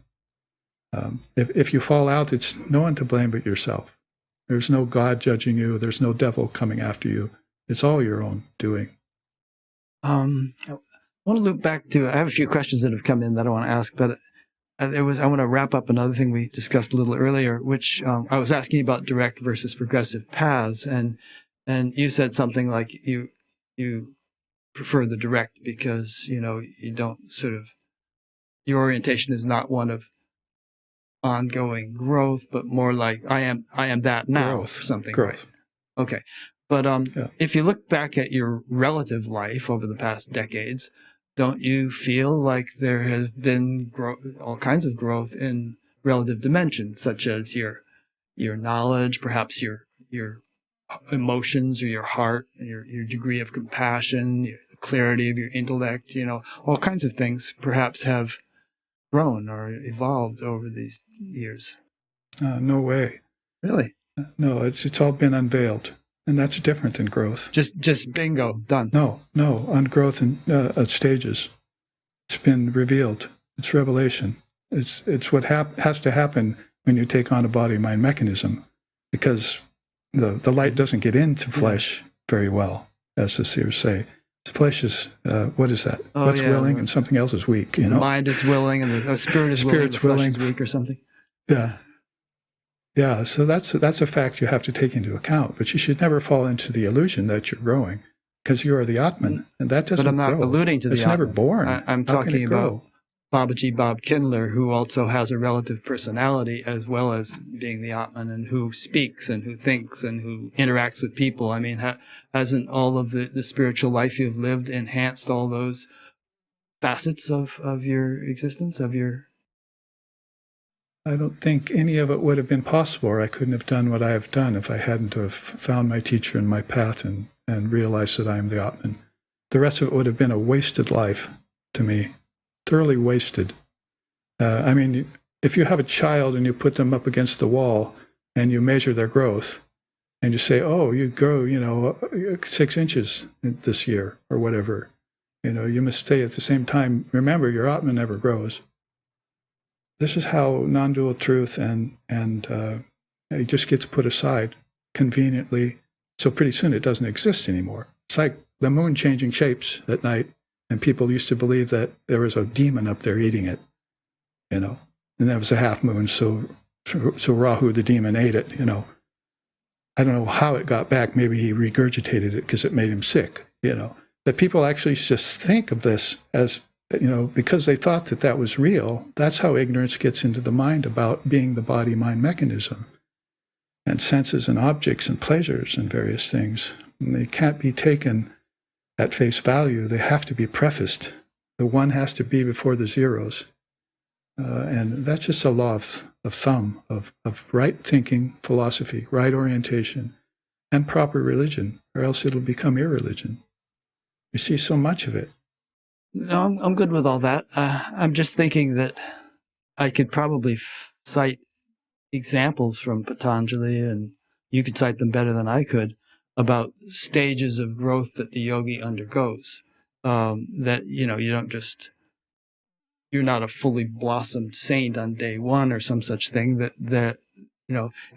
If you fall out, it's no one to blame but yourself. There's no God judging you. There's no devil coming after you. It's all your own doing. I want to loop back to, I have a few questions that have come in that I want to ask, but I want to wrap up another thing we discussed a little earlier, which I was asking about direct versus progressive paths, and you said something like you prefer the direct because you don't sort of, your orientation is not one of ongoing growth, but more like I am that now, Growth. or something. Growth. Right? Okay, but if you look back at your relative life over the past decades, don't you feel like there has been all kinds of growth in relative dimensions, such as your knowledge, perhaps your emotions or your heart, and your degree of compassion, the clarity of your intellect, all kinds of things perhaps have grown or evolved over these years? No way. Really? No, it's all been unveiled. And that's different than growth. Just bingo, done. No, on growth and stages. It's been revealed. It's revelation. It's what has to happen when you take on a body-mind mechanism, because the light doesn't get into flesh very well, as the seers say. The flesh is, what is that? What's willing and something else is weak, The mind is willing and the spirit is willing, the flesh is weak or something. Yeah, so that's a fact you have to take into account, but you should never fall into the illusion that you're growing, because you are the Atman, and that doesn't grow. But I'm not alluding to the Atman. It's never born. I'm talking about Babaji Bob Kindler, who also has a relative personality as well as being the Atman, and who speaks and who thinks and who interacts with people. I mean, hasn't all of the spiritual life you've lived enhanced all those facets of your existence, of your... I don't think any of it would have been possible, or I couldn't have done what I have done if I hadn't have found my teacher and my path and realized that I am the Atman. The rest of it would have been a wasted life to me, thoroughly wasted. I mean, if you have a child and you put them up against the wall and you measure their growth and you say, oh, you grow, 6 inches this year or whatever, you must stay at the same time. Remember, your Atman never grows. This is how non-dual truth and it just gets put aside conveniently. So pretty soon it doesn't exist anymore. It's like the moon changing shapes at night, and people used to believe that there was a demon up there eating it, and that was a half moon. So Rahu, the demon, ate it. I don't know how it got back. Maybe he regurgitated it because it made him sick. That people actually just think of this as, because they thought that was real. That's how ignorance gets into the mind about being the body-mind mechanism and senses and objects and pleasures and various things. And they can't be taken at face value. They have to be prefaced. The one has to be before the zeros. And that's just a law of thumb, of right thinking, philosophy, right orientation, and proper religion, or else it'll become irreligion. We see so much of it. No, I'm good with all that. I'm just thinking that I could probably cite examples from Patanjali, and you could cite them better than I could, about stages of growth that the yogi undergoes. That, you're not a fully blossomed saint on day one or some such thing, that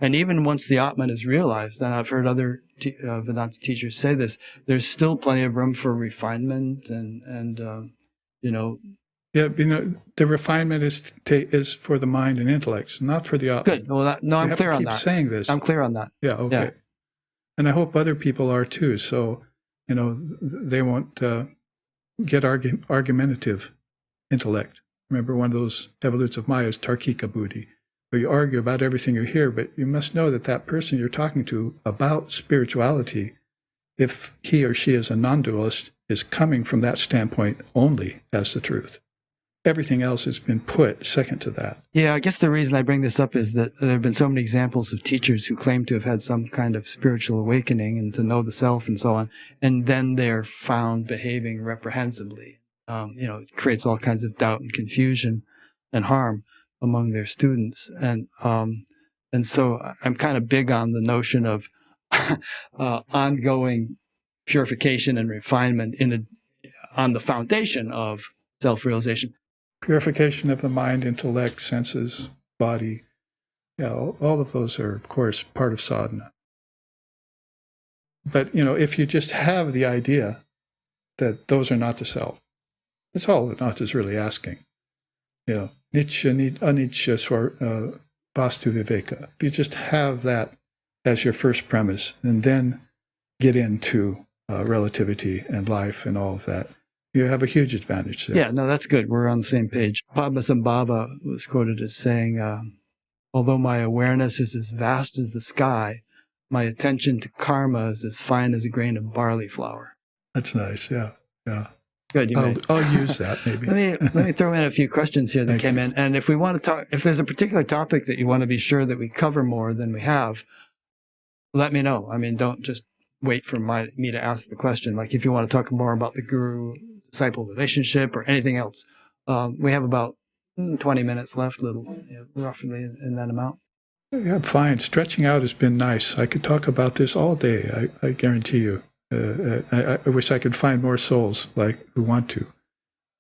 and even once the Atman is realized, and I've heard other Vedanta teachers say this, there's still plenty of room for refinement and Yeah, the refinement is for the mind and intellects, not for the Atman. Good. Well, I'm clear on that. Keep saying this. I'm clear on that. Yeah. Okay. Yeah. And I hope other people are too. So, they won't get argumentative intellect. Remember, one of those evolutes of Maya is Tarkika Buddhi, where you argue about everything you hear, but you must know that person you're talking to about spirituality, if he or she is a non-dualist, is coming from that standpoint only as the truth. Everything else has been put second to that. Yeah, I guess the reason I bring this up is that there have been so many examples of teachers who claim to have had some kind of spiritual awakening and to know the self and so on, and then they're found behaving reprehensibly. It creates all kinds of doubt and confusion and harm among their students. And so I'm kind of big on the notion of ongoing purification and refinement on the foundation of self-realization. Purification of the mind, intellect, senses, body. Yeah, all of those are, of course, part of sadhana. But, if you just have the idea that those are not the self, that's all that Nath is really asking. Nitya, anicca, vastu viveka. If you just have that as your first premise, and then get into relativity and life and all of that, you have a huge advantage there. Yeah, no, that's good. We're on the same page. Padmasambhava was quoted as saying, although my awareness is as vast as the sky, my attention to karma is as fine as a grain of barley flour. That's nice. Yeah. Good. I'll use that maybe. Let me throw in a few questions here that came in. And if we want to talk, if there's a particular topic that you want to be sure that we cover more than we have, let me know. I mean, don't just wait for me to ask the question. Like if you want to talk more about the guru-disciple relationship or anything else, we have about 20 minutes left, roughly in that amount. Yeah, fine. Stretching out has been nice. I could talk about this all day, I guarantee you. I wish I could find more souls who want to.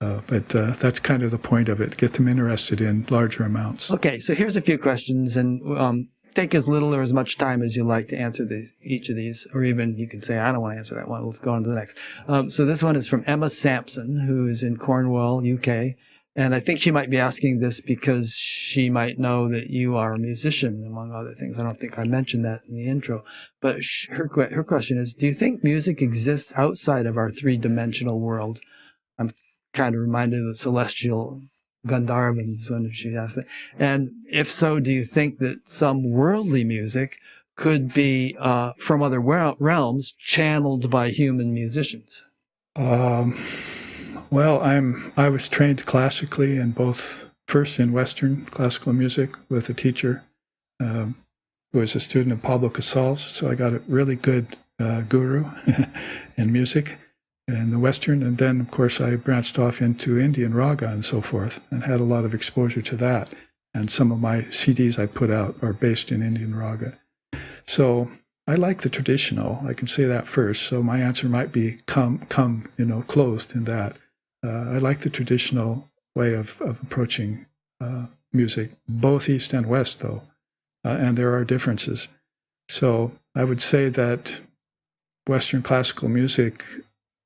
But that's kind of the point of it. Get them interested in larger amounts. Okay, so here's a few questions, and take as little or as much time as you like to answer each of these, or even you can say, I don't want to answer that one. Let's go on to the next. So this one is from Emma Sampson, who is in Cornwall, UK. And I think she might be asking this because she might know that you are a musician, among other things. I don't think I mentioned that in the intro. But her question is, do you think music exists outside of our three-dimensional world? I'm kind of reminded of the celestial Gandharvans when she asked that. And if so, do you think that some worldly music could be from other realms channeled by human musicians? Well, I was trained classically first in Western classical music with a teacher who was a student of Pablo Casals. So I got a really good guru in music in the Western. And then, of course, I branched off into Indian raga and so forth and had a lot of exposure to that. And some of my CDs I put out are based in Indian raga. So I like the traditional. I can say that first. So my answer might be closed in that. I like the traditional way of approaching music, both East and West, though, and there are differences. So I would say that Western classical music,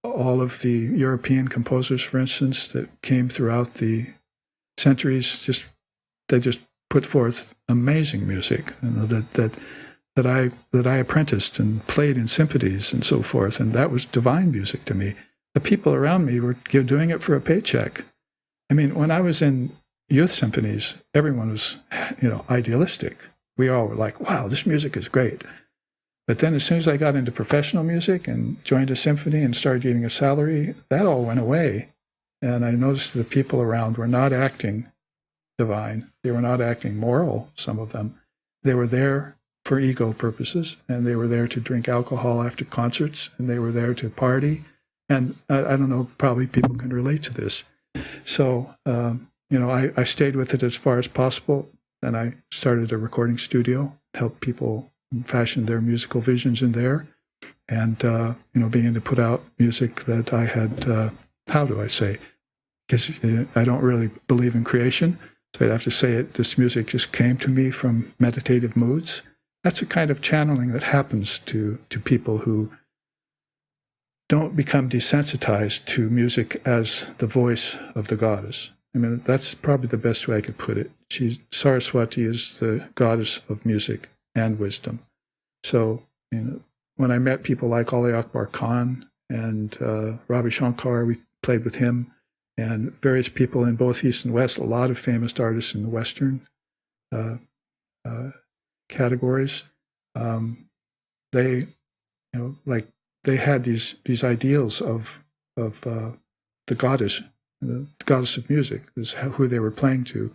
all of the European composers, for instance, that came throughout the centuries, they just put forth amazing music, that I apprenticed and played in symphonies and so forth, and that was divine music to me. The people around me were doing it for a paycheck. I mean, when I was in youth symphonies, everyone was, idealistic. We all were like, wow, this music is great. But then as soon as I got into professional music and joined a symphony and started getting a salary, that all went away. And I noticed the people around were not acting divine. They were not acting moral, some of them. They were there for ego purposes, and they were there to drink alcohol after concerts, and they were there to party. And I don't know, probably people can relate to this. So, I stayed with it as far as possible. Then I started a recording studio, helped people fashion their musical visions in there, and, began to put out music that I had, because I don't really believe in creation. So I'd have to say this music just came to me from meditative moods. That's a kind of channeling that happens to people who don't become desensitized to music as the voice of the goddess. I mean, that's probably the best way I could put it. Saraswati is the goddess of music and wisdom. So, when I met people like Ali Akbar Khan and Ravi Shankar, we played with him, and various people in both East and West, a lot of famous artists in the Western categories. They had these ideals of the goddess of music, is who they were playing to.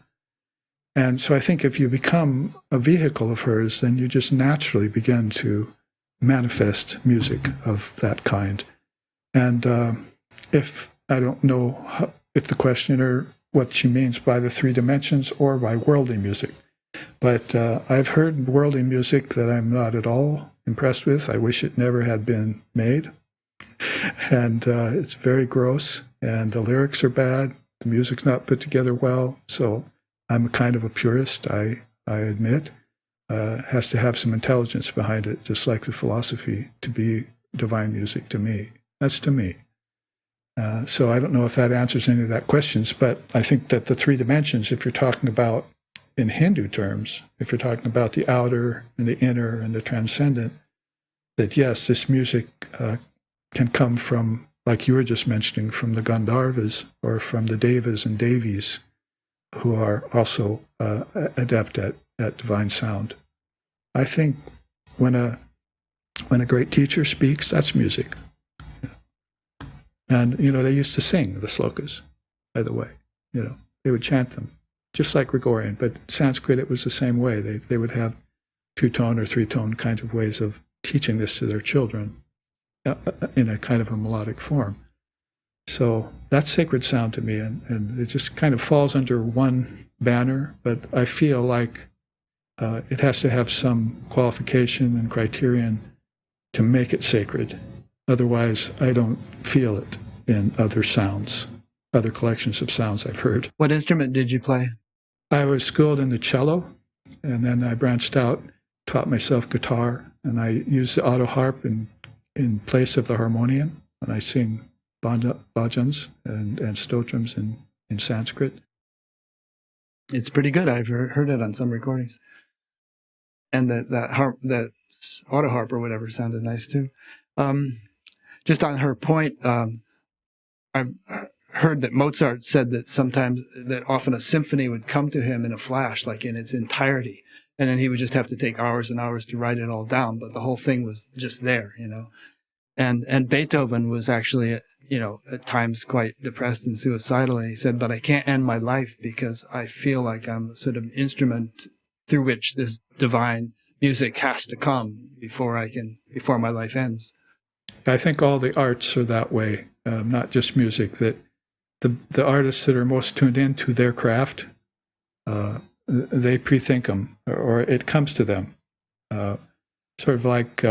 And so I think if you become a vehicle of hers, then you just naturally begin to manifest music of that kind. And if I don't know if the questioner, what she means by the three dimensions or by worldly music, but I've heard worldly music that I'm not at all impressed with. I wish it never had been made. And it's very gross, and the lyrics are bad. The music's not put together well. So I'm kind of a purist, I admit. Has to have some intelligence behind it, just like the philosophy, to be divine music to me. That's to me. So I don't know if that answers any of that questions, but I think that the three dimensions, if you're talking about in Hindu terms, if you're talking about the outer and the inner and the transcendent, that yes, this music can come from, like you were just mentioning, from the Gandharvas or from the Devas and Devis, who are also adept at divine sound. I think when a great teacher speaks, that's music. And, they used to sing the slokas, by the way. They would chant them, just like Gregorian. But Sanskrit, it was the same way. They would have two-tone or three-tone kinds of ways of teaching this to their children in a kind of a melodic form. So that's sacred sound to me, and it just kind of falls under one banner, but I feel like it has to have some qualification and criterion to make it sacred. Otherwise, I don't feel it in other sounds, other collections of sounds I've heard. What instrument did you play? I was schooled in the cello, and then I branched out, taught myself guitar, and I used the auto harp in place of the harmonium, and I sing bhajans and stotrams in Sanskrit. It's pretty good. I've heard it on some recordings. And that auto harp or whatever sounded nice too. Just on her point, I've heard that Mozart said that often a symphony would come to him in a flash, like in its entirety, and then he would just have to take hours and hours to write it all down, but the whole thing was just there, And Beethoven was actually, at times quite depressed and suicidal, and he said, "But I can't end my life because I feel like I'm sort of an instrument through which this divine music has to come before my life ends." I think all the arts are that way, not just music, that the artists that are most tuned into their craft, they pre-think them, or it comes to them, sort of like,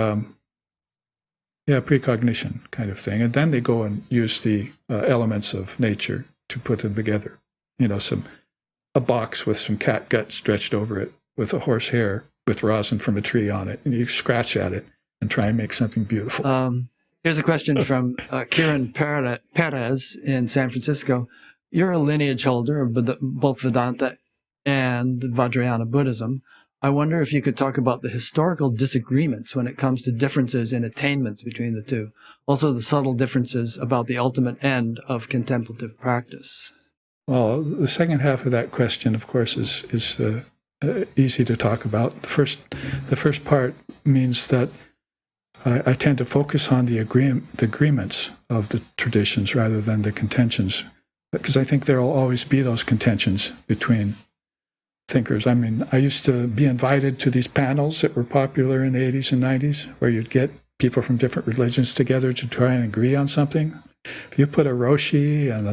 precognition kind of thing. And then they go and use the elements of nature to put them together. A box with some cat gut stretched over it with a horse hair with rosin from a tree on it, and you scratch at it and try and make something beautiful. Here's a question from Kiran Perez in San Francisco. You're a lineage holder of both Vedanta and Vajrayana Buddhism. I wonder if you could talk about the historical disagreements when it comes to differences in attainments between the two. Also, the subtle differences about the ultimate end of contemplative practice. Well, the second half of that question, of course, is easy to talk about. The first part means that I tend to focus on the agreements of the traditions rather than the contentions, because I think there will always be those contentions between thinkers. I mean, I used to be invited to these panels that were popular in the 80s and 90s, where you'd get people from different religions together to try and agree on something. If you put a Roshi and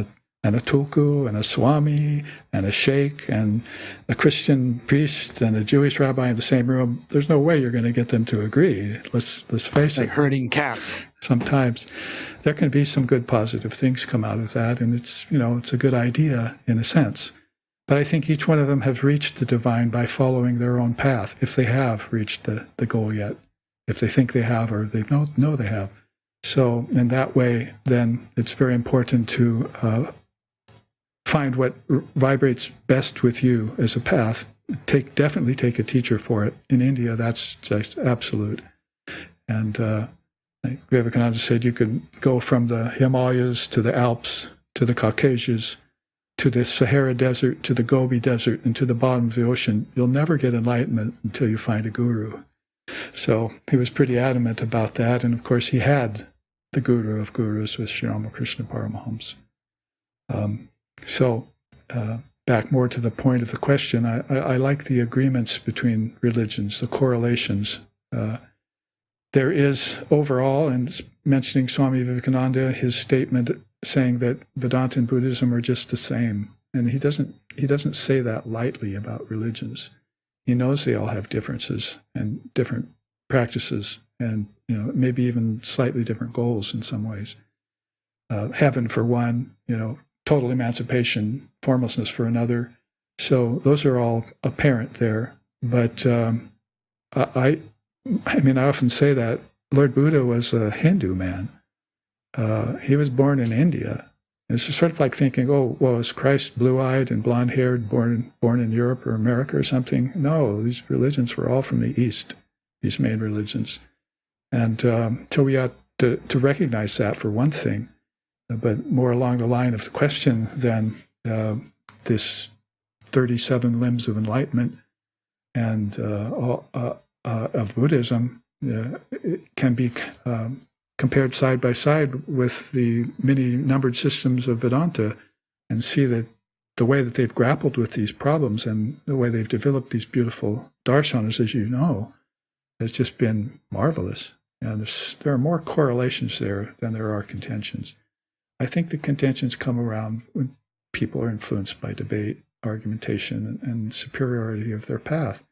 a Tulku and a Swami and a sheikh and a Christian priest and a Jewish rabbi in the same room, there's no way you're going to get them to agree. Let's face it. Like herding cats. Sometimes there can be some good positive things come out of that, and it's a good idea in a sense. But I think each one of them have reached the divine by following their own path, if they have reached the goal yet, if they think they have or they know they have. So in that way, then it's very important to find what vibrates best with you as a path. Definitely take a teacher for it. In India, that's just absolute. And like Vivekananda said, you could go from the Himalayas to the Alps to the Caucasus to the Sahara Desert to the Gobi Desert and to the bottom of the ocean. You'll never get enlightenment until you find a guru. So he was pretty adamant about that. And of course, he had the guru of gurus with Sri Ramakrishna Paramahamsa. Back more to the point of the question, I like the agreements between religions, the correlations. There is overall, and mentioning Swami Vivekananda, his statement saying that Vedanta and Buddhism are just the same. And he doesn't say that lightly about religions. He knows they all have differences and different practices and maybe even slightly different goals in some ways. Heaven for one, total emancipation, formlessness for another, So those are all apparent there. But I mean, I often say that Lord Buddha was a Hindu man. He was born in India. It's sort of like thinking, oh, well, was Christ blue-eyed and blonde-haired, born in Europe or America or something? No, these religions were all from the East, these main religions. And so we ought to recognize that for one thing, but more along the line of the question than this 37 limbs of enlightenment and of Buddhism it can be compared side by side with the many numbered systems of Vedanta and see that the way that they've grappled with these problems and the way they've developed these beautiful darshanas, as you know, has just been marvelous. And there are more correlations there than there are contentions. I think the contentions come around when people are influenced by debate, argumentation, and superiority of their path.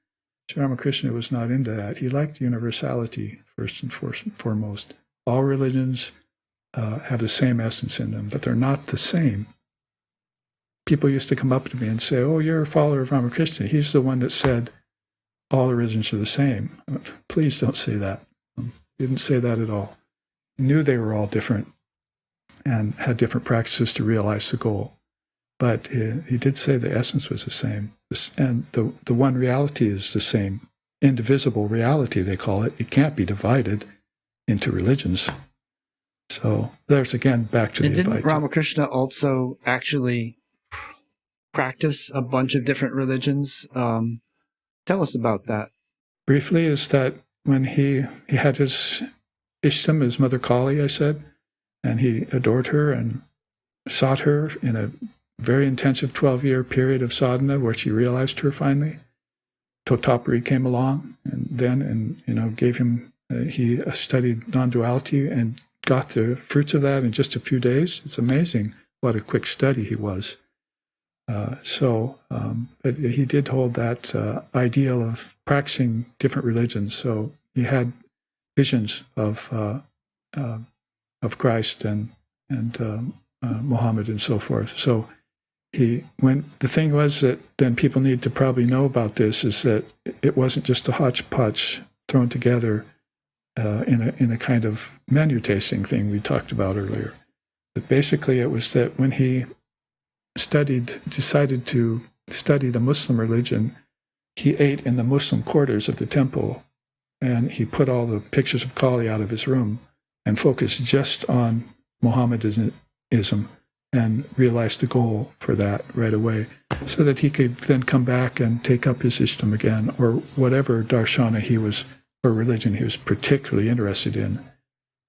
Sri Ramakrishna was not into that. He liked universality, first and foremost. All religions have the same essence in them, but they're not the same. People used to come up to me and say, oh, you're a follower of Ramakrishna. He's the one that said all religions are the same. Please don't say that. He didn't say that at all. He knew they were all different and had different practices to realize the goal. But he did say the essence was the same. And the one reality is the same. Indivisible reality, they call it. It can't be divided into religions. So there's again back to the Didn't Ramakrishna also actually practice a bunch of different religions? Tell us about that. Briefly, is that when he had his Ishtam, his mother Kali, I said, and he adored her and sought her in a very intensive 12-year period of sadhana where she realized her finally. Totapari came along and gave him, he studied non-duality and got the fruits of that in just a few days. It's amazing what a quick study he was. But he did hold that ideal of practicing different religions. So he had visions of Christ and Muhammad and so forth. So the thing was that then people need to probably know about this is that it wasn't just a hodgepodge thrown together in a kind of menu tasting thing we talked about earlier. But basically it was that when he decided to study the Muslim religion, he ate in the Muslim quarters of the temple, and he put all the pictures of Kali out of his room and focused just on Mohammedanism and realized the goal for that right away, so that he could then come back and take up his Ishtam again, or whatever darshana or religion he was particularly interested in,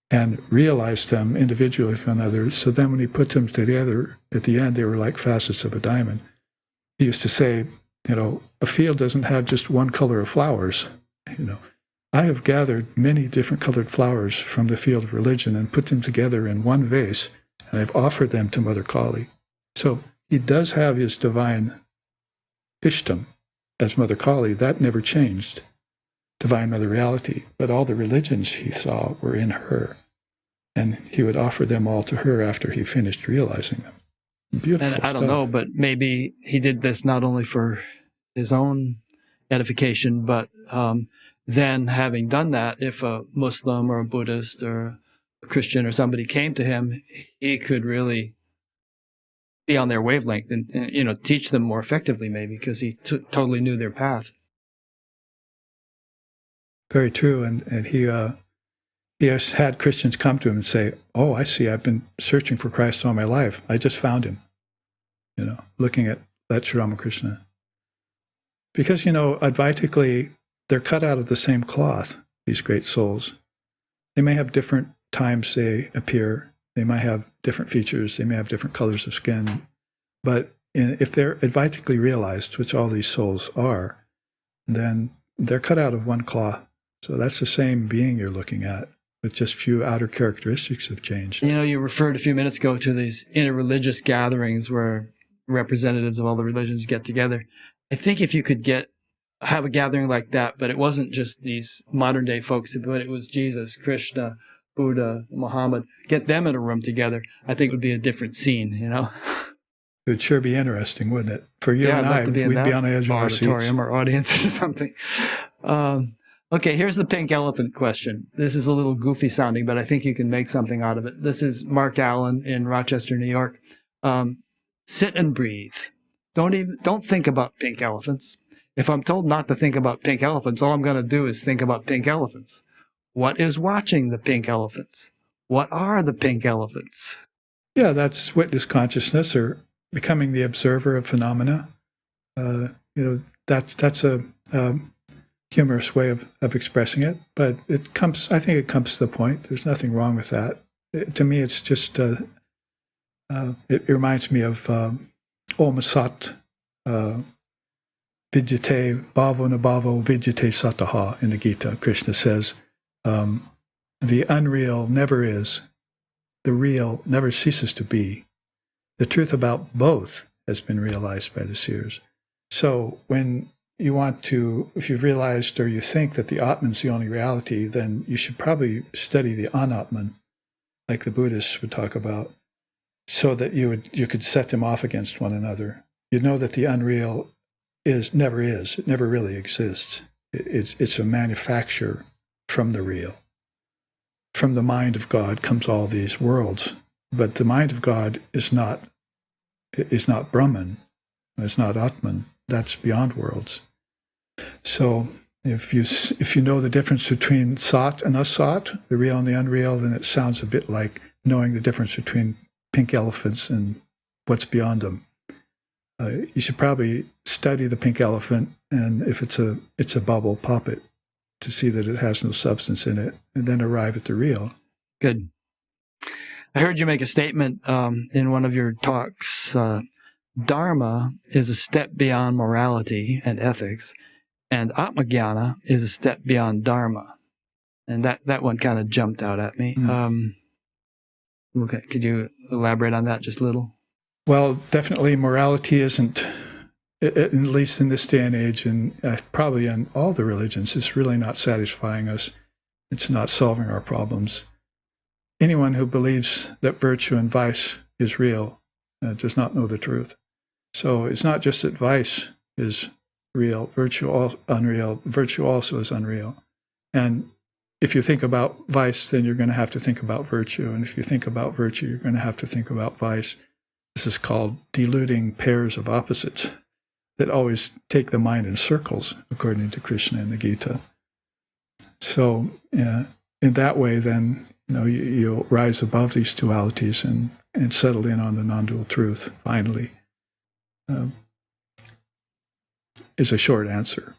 and realize them individually from others. So then when he put them together, at the end, they were like facets of a diamond. He used to say, a field doesn't have just one color of flowers. I have gathered many different colored flowers from the field of religion and put them together in one vase, and I've offered them to Mother Kali. So he does have his divine Ishtam as Mother Kali. That never changed. Divine Mother Reality. But all the religions he saw were in her. And he would offer them all to her after he finished realizing them. Beautiful And I don't know, but maybe he did this not only for his own edification, but then having done that, if a Muslim or a Buddhist or a Christian or somebody came to him, he could really be on their wavelength and teach them more effectively, maybe, because he totally knew their path. Very true. And he has had Christians come to him and say, oh, I see, I've been searching for Christ all my life. I just found him, looking at Sri Ramakrishna. Because, Advaitically, they're cut out of the same cloth, these great souls. They may have different times they appear. They might have different features. They may have different colors of skin. But if they're Advaitically realized, which all these souls are, then they're cut out of one cloth. So that's the same being you're looking at, with just few outer characteristics have changed. You referred a few minutes ago to these interreligious gatherings where representatives of all the religions get together. I think if you could have a gathering like that, but it wasn't just these modern day folks, but it was Jesus, Krishna, Buddha, Muhammad, get them in a room together, I think it would be a different scene, It would sure be interesting, wouldn't it? For you Yeah, and I'd love I, to be in we'd that be on the edge of our seats. auditorium or audience or something. Okay, here's the pink elephant question. This is a little goofy sounding, but I think you can make something out of it. This is Mark Allen in Rochester, New York. Sit and breathe. Don't think about pink elephants. If I'm told not to think about pink elephants, all I'm going to do is think about pink elephants. What is watching the pink elephants? What are the pink elephants? Yeah, that's witness consciousness, or becoming the observer of phenomena. That's a humorous way of expressing it, but I think it comes to the point. There's nothing wrong with that. To me, it's just, it reminds me of Om Sat Vidyate Bhavo Nabhavo Vidyate Sataha in the Gita. Krishna says, the unreal never is, the real never ceases to be. The truth about both has been realized by the seers. So when you want to, if you've realized or you think that the Atman's the only reality, then you should probably study the Anatman, like the Buddhists would talk about, so that you could set them off against one another. You know that the unreal it never really exists. It's a manufacture from the real. From the mind of God comes all these worlds, but the mind of God is not Brahman, it's not Atman. That's beyond worlds. So if you know the difference between Sat and Asat, the real and the unreal, then it sounds a bit like knowing the difference between pink elephants and what's beyond them. You should probably study the pink elephant, and if it's a bubble, pop it to see that it has no substance in it, and then arrive at the real. Good. I heard you make a statement in one of your talks. Dharma is a step beyond morality and ethics, and Atmajnana is a step beyond Dharma. And that one kind of jumped out at me. Okay, could you elaborate on that just a little? Well, definitely morality isn't, at least in this day and age, and probably in all the religions, it's really not satisfying us. It's not solving our problems. Anyone who believes that virtue and vice is real does not know the truth. So it's not just that vice is real, unreal. Virtue also is unreal. And if you think about vice, then you're going to have to think about virtue. And if you think about virtue, you're going to have to think about vice. This is called deluding pairs of opposites that always take the mind in circles, according to Krishna in the Gita. So in that way, then, you'll rise above these dualities and settle in on the non-dual truth, finally. Is a short answer.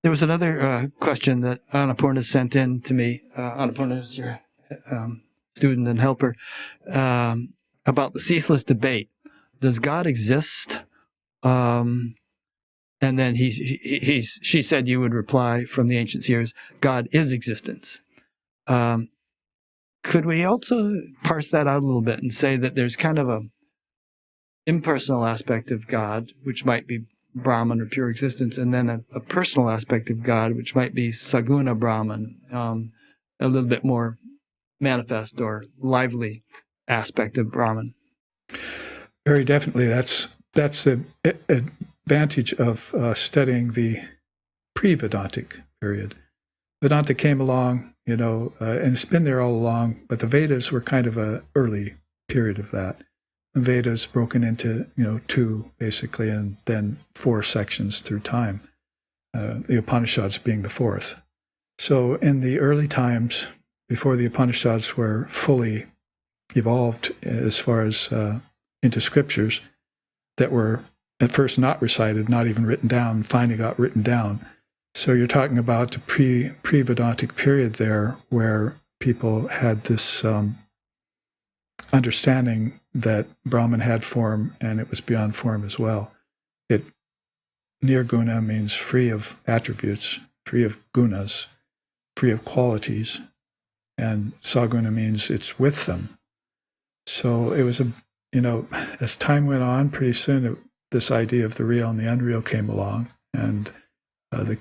There was another question that Annapurna sent in to me. Annapurna is your student and helper, about the ceaseless debate. Does God exist? And then she said you would reply from the ancient seers, God is existence. Could we also parse that out a little bit and say that there's kind of a impersonal aspect of God, which might be Brahman or pure existence, and then a personal aspect of God, which might be Saguna Brahman, a little bit more manifest or lively aspect of Brahman? Very definitely. That's the advantage of studying the pre-Vedantic period. Vedanta came along, and it's been there all along, but the Vedas were kind of an early period of that. The Vedas broken into, two, basically, and then 4 sections through time, the Upanishads being the 4th. So in the early times, before the Upanishads were fully evolved as far as into scriptures that were at first not recited, not even written down, finally got written down. So you're talking about the pre-Vedantic period there, where people had this understanding that Brahman had form and it was beyond form as well. Nirguna means free of attributes, free of gunas, free of qualities, and Saguna means it's with them. So it was as time went on, pretty soon this idea of the real and the unreal came along, and the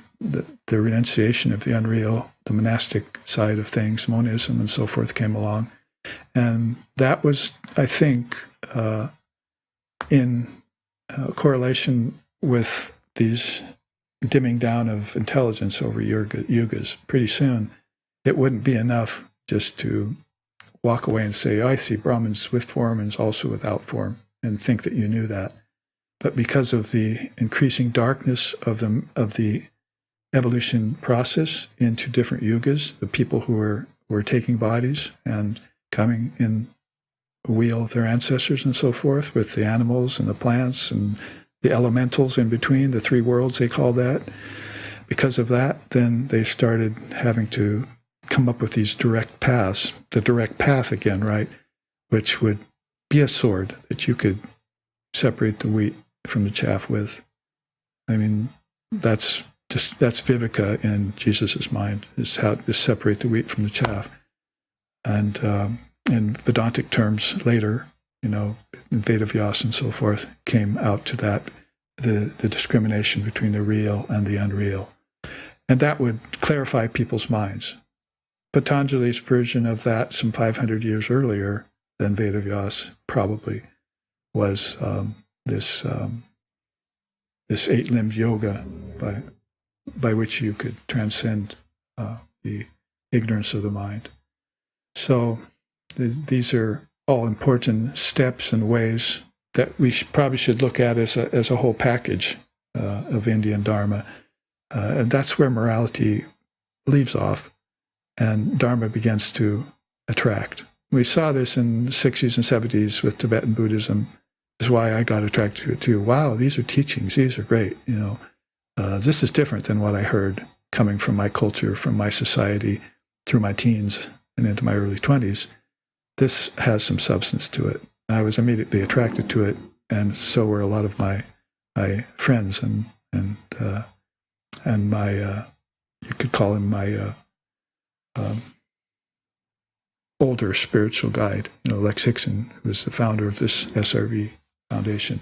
renunciation of the unreal, the monastic side of things, monism and so forth, came along. And that was, I think, in correlation with these dimming down of intelligence over yugas, pretty soon it wouldn't be enough just to walk away and say, I see Brahmins with form and also without form, and think that you knew that. But because of the increasing darkness of the evolution process into different yugas, the people who were taking bodies and coming in a wheel of their ancestors and so forth, with the animals and the plants and the elementals in between, the three worlds they call that. Because of that, then they started having to come up with these direct paths, the direct path again, right, which would be a sword that you could separate the wheat from the chaff with. I mean, that's Viveka in Jesus's mind, is how to separate the wheat from the chaff. And in Vedantic terms later, in Vedavyas and so forth, came out to that, the discrimination between the real and the unreal. And that would clarify people's minds. Patanjali's version of that, some 500 years earlier than Vedavyas, probably was this eight-limbed yoga by which you could transcend the ignorance of the mind. So these are all important steps and ways that we probably should look at as a whole package of Indian Dharma. And that's where morality leaves off and Dharma begins to attract. We saw this in the 60s and 70s with Tibetan Buddhism. That's why I got attracted to it too. Wow, these are teachings. These are great. This is different than what I heard coming from my culture, from my society, through my teens and into my early 20s. This has some substance to it. I was immediately attracted to it, and so were a lot of my friends and my you could call him my older spiritual guide, Lex Hickson, who was the founder of this SRV Foundation,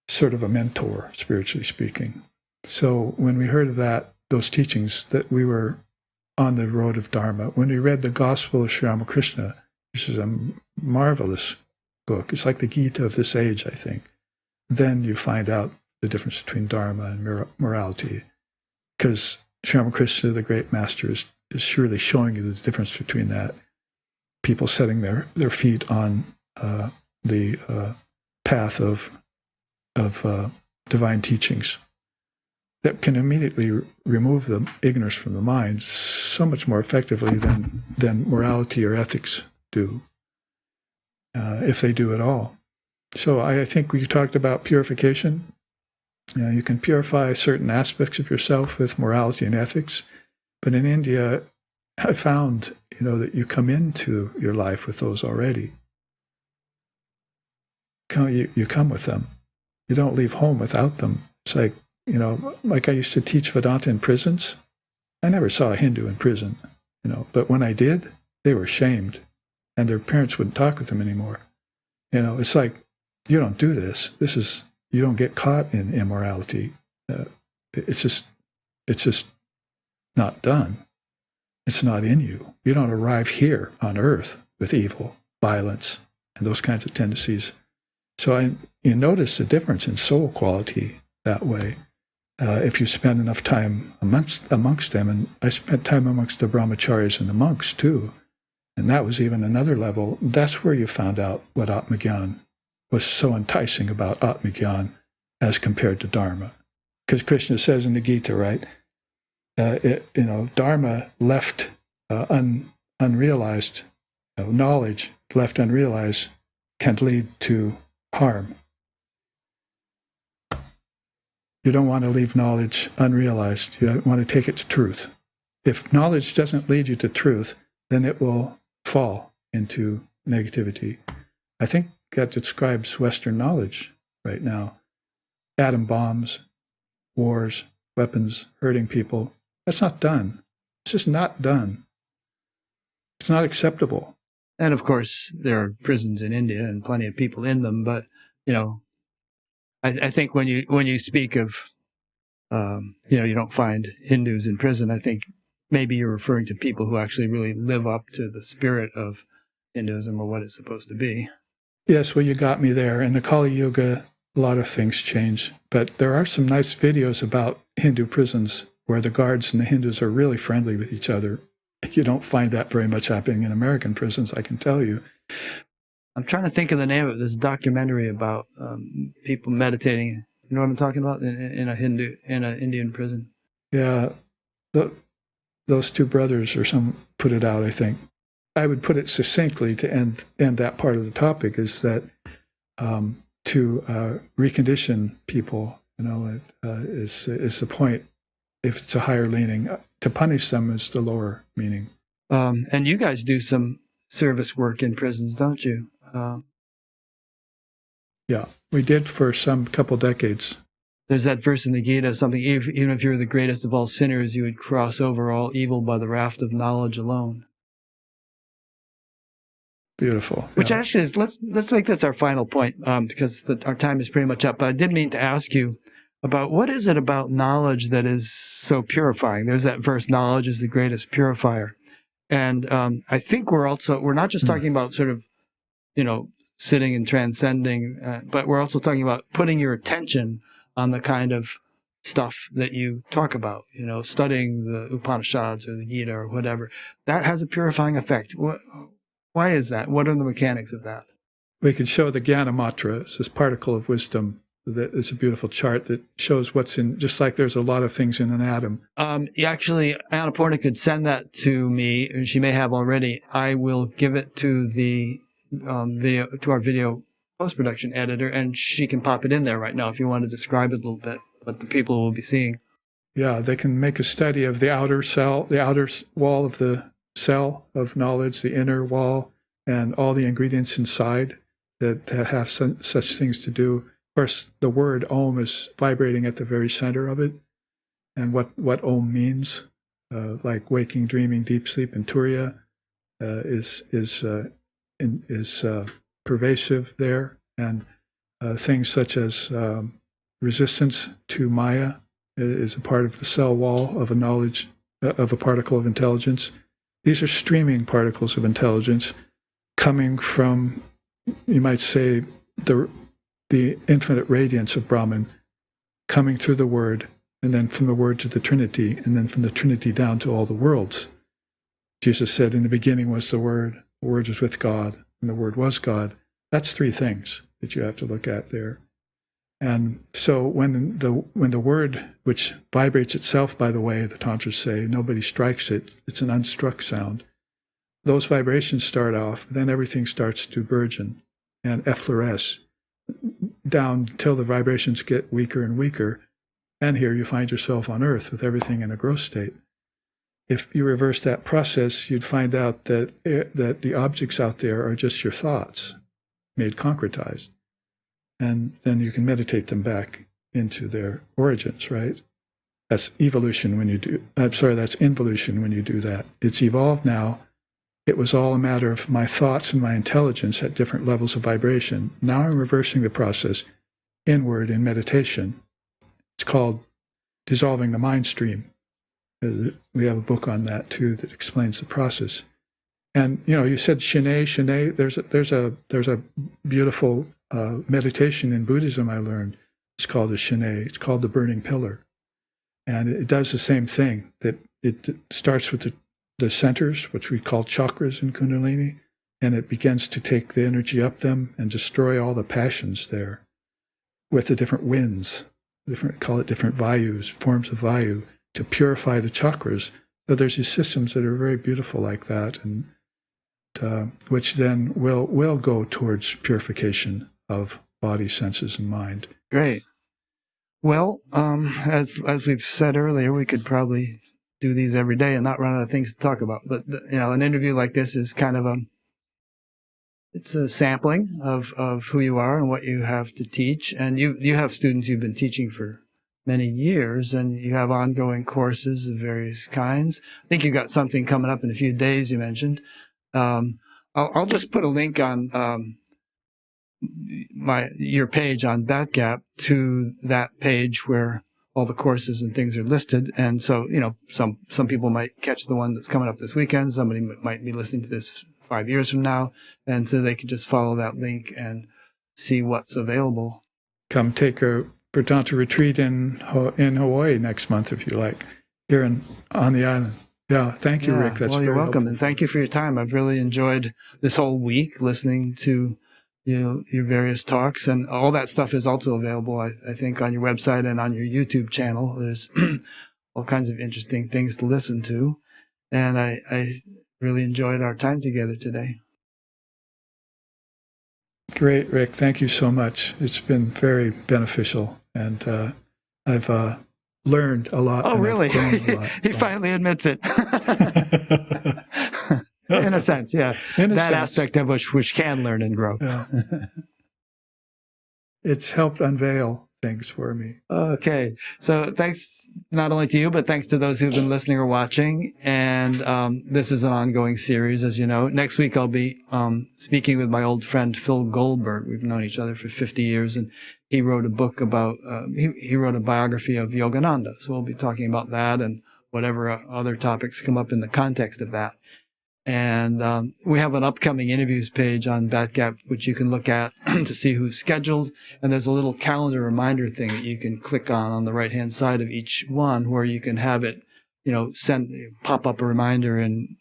sort of a mentor, spiritually speaking. So when we heard of those teachings, that we were on the road of Dharma. When we read the Gospel of Sri Ramakrishna, which is a marvelous book, it's like the Gita of this age, I think, then you find out the difference between Dharma and morality. Because Sri Ramakrishna, the great master, is surely showing you the difference between that. People setting their feet on the path of divine teachings that can immediately remove the ignorance from the mind so much more effectively than morality or ethics do, if they do at all. So I think we talked about purification. You can purify certain aspects of yourself with morality and ethics, but in India, I found, that you come into your life with those already. You come with them. You don't leave home without them. It's like, like I used to teach Vedanta in prisons. I never saw a Hindu in prison, but when I did, they were shamed, and their parents wouldn't talk with them anymore. It's like, you don't do this. You don't get caught in immorality. It's just not done. It's not in you. You don't arrive here on earth with evil, violence, and those kinds of tendencies. So you notice the difference in soul quality that way. If you spend enough time amongst them, and I spent time amongst the brahmacharis and the monks too, and that was even another level. That's where you found out what Atmagyan was so enticing about Atmagyan as compared to Dharma. Because Krishna says in the Gita, right, Dharma left unrealized, knowledge left unrealized can lead to harm. You don't want to leave knowledge unrealized. You want to take it to truth. If knowledge doesn't lead you to truth, then it will fall into negativity. I think that describes Western knowledge right now. Atom bombs, wars, weapons, hurting people. That's not done. It's just not done. It's not acceptable. And of course, there are prisons in India and plenty of people in them. But I think when you speak of, you don't find Hindus in prison. I think maybe you're referring to people who actually really live up to the spirit of Hinduism or what it's supposed to be. Yes, well, you got me there. In the Kali Yuga, a lot of things change, but there are some nice videos about Hindu prisons where the guards and the Hindus are really friendly with each other. You don't find that very much happening in American prisons, I can tell you. I'm trying to think of the name of this documentary about people meditating. You know what I'm talking about? In an Indian prison. Yeah, those two brothers or some put it out, I think. I would put it succinctly to end that part of the topic is that to recondition people, is the point. If it's a higher leaning, to punish them is the lower meaning. And you guys do some service work in prisons, don't you? Yeah, we did for some couple decades. There's that verse in the Gita, something, even if you're the greatest of all sinners, you would cross over all evil by the raft of knowledge alone. Beautiful. Which actually is, let's make this our final point, because our time is pretty much up. But I did mean to ask you about what is it about knowledge that is so purifying? There's that verse, knowledge is the greatest purifier. And I think we're not just talking about sort of, sitting and transcending, but we're also talking about putting your attention on the kind of stuff that you talk about, studying the Upanishads or the Gita or whatever. That has a purifying effect. Why is that? What are the mechanics of that? We could show the Jnana Matra. It's this particle of wisdom. It's a beautiful chart that shows what's in, just like there's a lot of things in an atom. Actually, Annapurna could send that to me, and she may have already. I will give it to the our video post-production editor, and she can pop it in there right now if you want to describe it a little bit, what the people will be seeing. Yeah, they can make a study of the outer wall of the cell of knowledge, the inner wall, and all the ingredients inside that have such things to do. Of course, the word Om is vibrating at the very center of it, and what Om means, like waking, dreaming, deep sleep, and Turiya, is pervasive there, and things such as resistance to Maya is a part of the cell wall of a particle of intelligence. These are streaming particles of intelligence coming from, you might say, the infinite radiance of Brahman, coming through the Word, and then from the Word to the Trinity, and then from the Trinity down to all the worlds. Jesus said, in the beginning was the Word was with God, and the Word was God. That's three things that you have to look at there. And so when the Word, which vibrates itself, by the way, the Tantras say, nobody strikes it, it's an unstruck sound. Those vibrations start off, then everything starts to burgeon and effloresce down till the vibrations get weaker and weaker. And here you find yourself on Earth with everything in a growth state. If you reverse that process, you'd find out that the objects out there are just your thoughts made concretized. And then you can meditate them back into their origins, right? That's evolution when you do, that's involution when you do that. It's evolved now. It was all a matter of my thoughts and my intelligence at different levels of vibration. Now I'm reversing the process inward in meditation. It's called dissolving the mind stream. We have a book on that too that explains the process. And you said Shine. There's a beautiful meditation in Buddhism I learned. It's called the Shine. It's called the burning pillar, and it does the same thing. That it starts with the centers, which we call chakras in Kundalini, and it begins to take the energy up them and destroy all the passions there with the different winds. Call it different vayus, forms of vayu, to purify the chakras. So there's these systems that are very beautiful like that, and which then will go towards purification of body, senses, and mind. Great. Well, as we've said earlier, we could probably do these every day and not run out of things to talk about. But an interview like this is kind of it's a sampling of who you are and what you have to teach. And you have students you've been teaching for many years, and you have ongoing courses of various kinds. I think you got something coming up in a few days, you mentioned. I'll just put a link on your page on Batgap to that page where all the courses and things are listed. And so, some people might catch the one that's coming up this weekend. Somebody might be listening to this 5 years from now. And so they can just follow that link and see what's available. Come take a Vedanta retreat in Hawaii next month if you like, here on the island. Yeah, thank you, Rick. That's well, you're very welcome, helpful. and thank you for your time. I've really enjoyed this whole week listening to your various talks, and all that stuff is also available, I think, on your website and on your YouTube channel. There's all kinds of interesting things to listen to, and I really enjoyed our time together today. Great, Rick. Thank you so much. It's been very beneficial, and I've learned a lot. Oh, really? He So. finally admits it. In a sense, yeah. That aspect of which can learn and grow. Yeah. It's helped unveil things for me. Okay. So thanks not only to you, but thanks to those who've been listening or watching. And this is an ongoing series, as you know. Next week, I'll be speaking with my old friend, Phil Goldberg. We've known each other for 50 years, and he wrote a book about, he wrote a biography of Yogananda. So we'll be talking about that and whatever other topics come up in the context of that. And we have an upcoming interviews page on Batgap, which you can look at to see who's scheduled. And there's a little calendar reminder thing that you can click on the right-hand side of each one, where you can have it, pop up a reminder in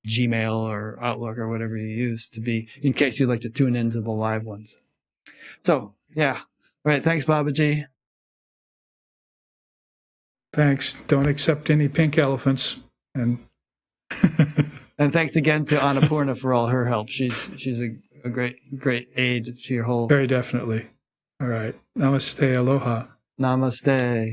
Gmail or Outlook or whatever you use to be, in case you'd like to tune into the live ones. So, yeah. All right. Thanks, Babaji. Thanks. Don't accept any pink elephants. And And thanks again to Annapurna for all her help. She's a great aid to your whole. Very definitely. All right. Namaste. Aloha. Namaste.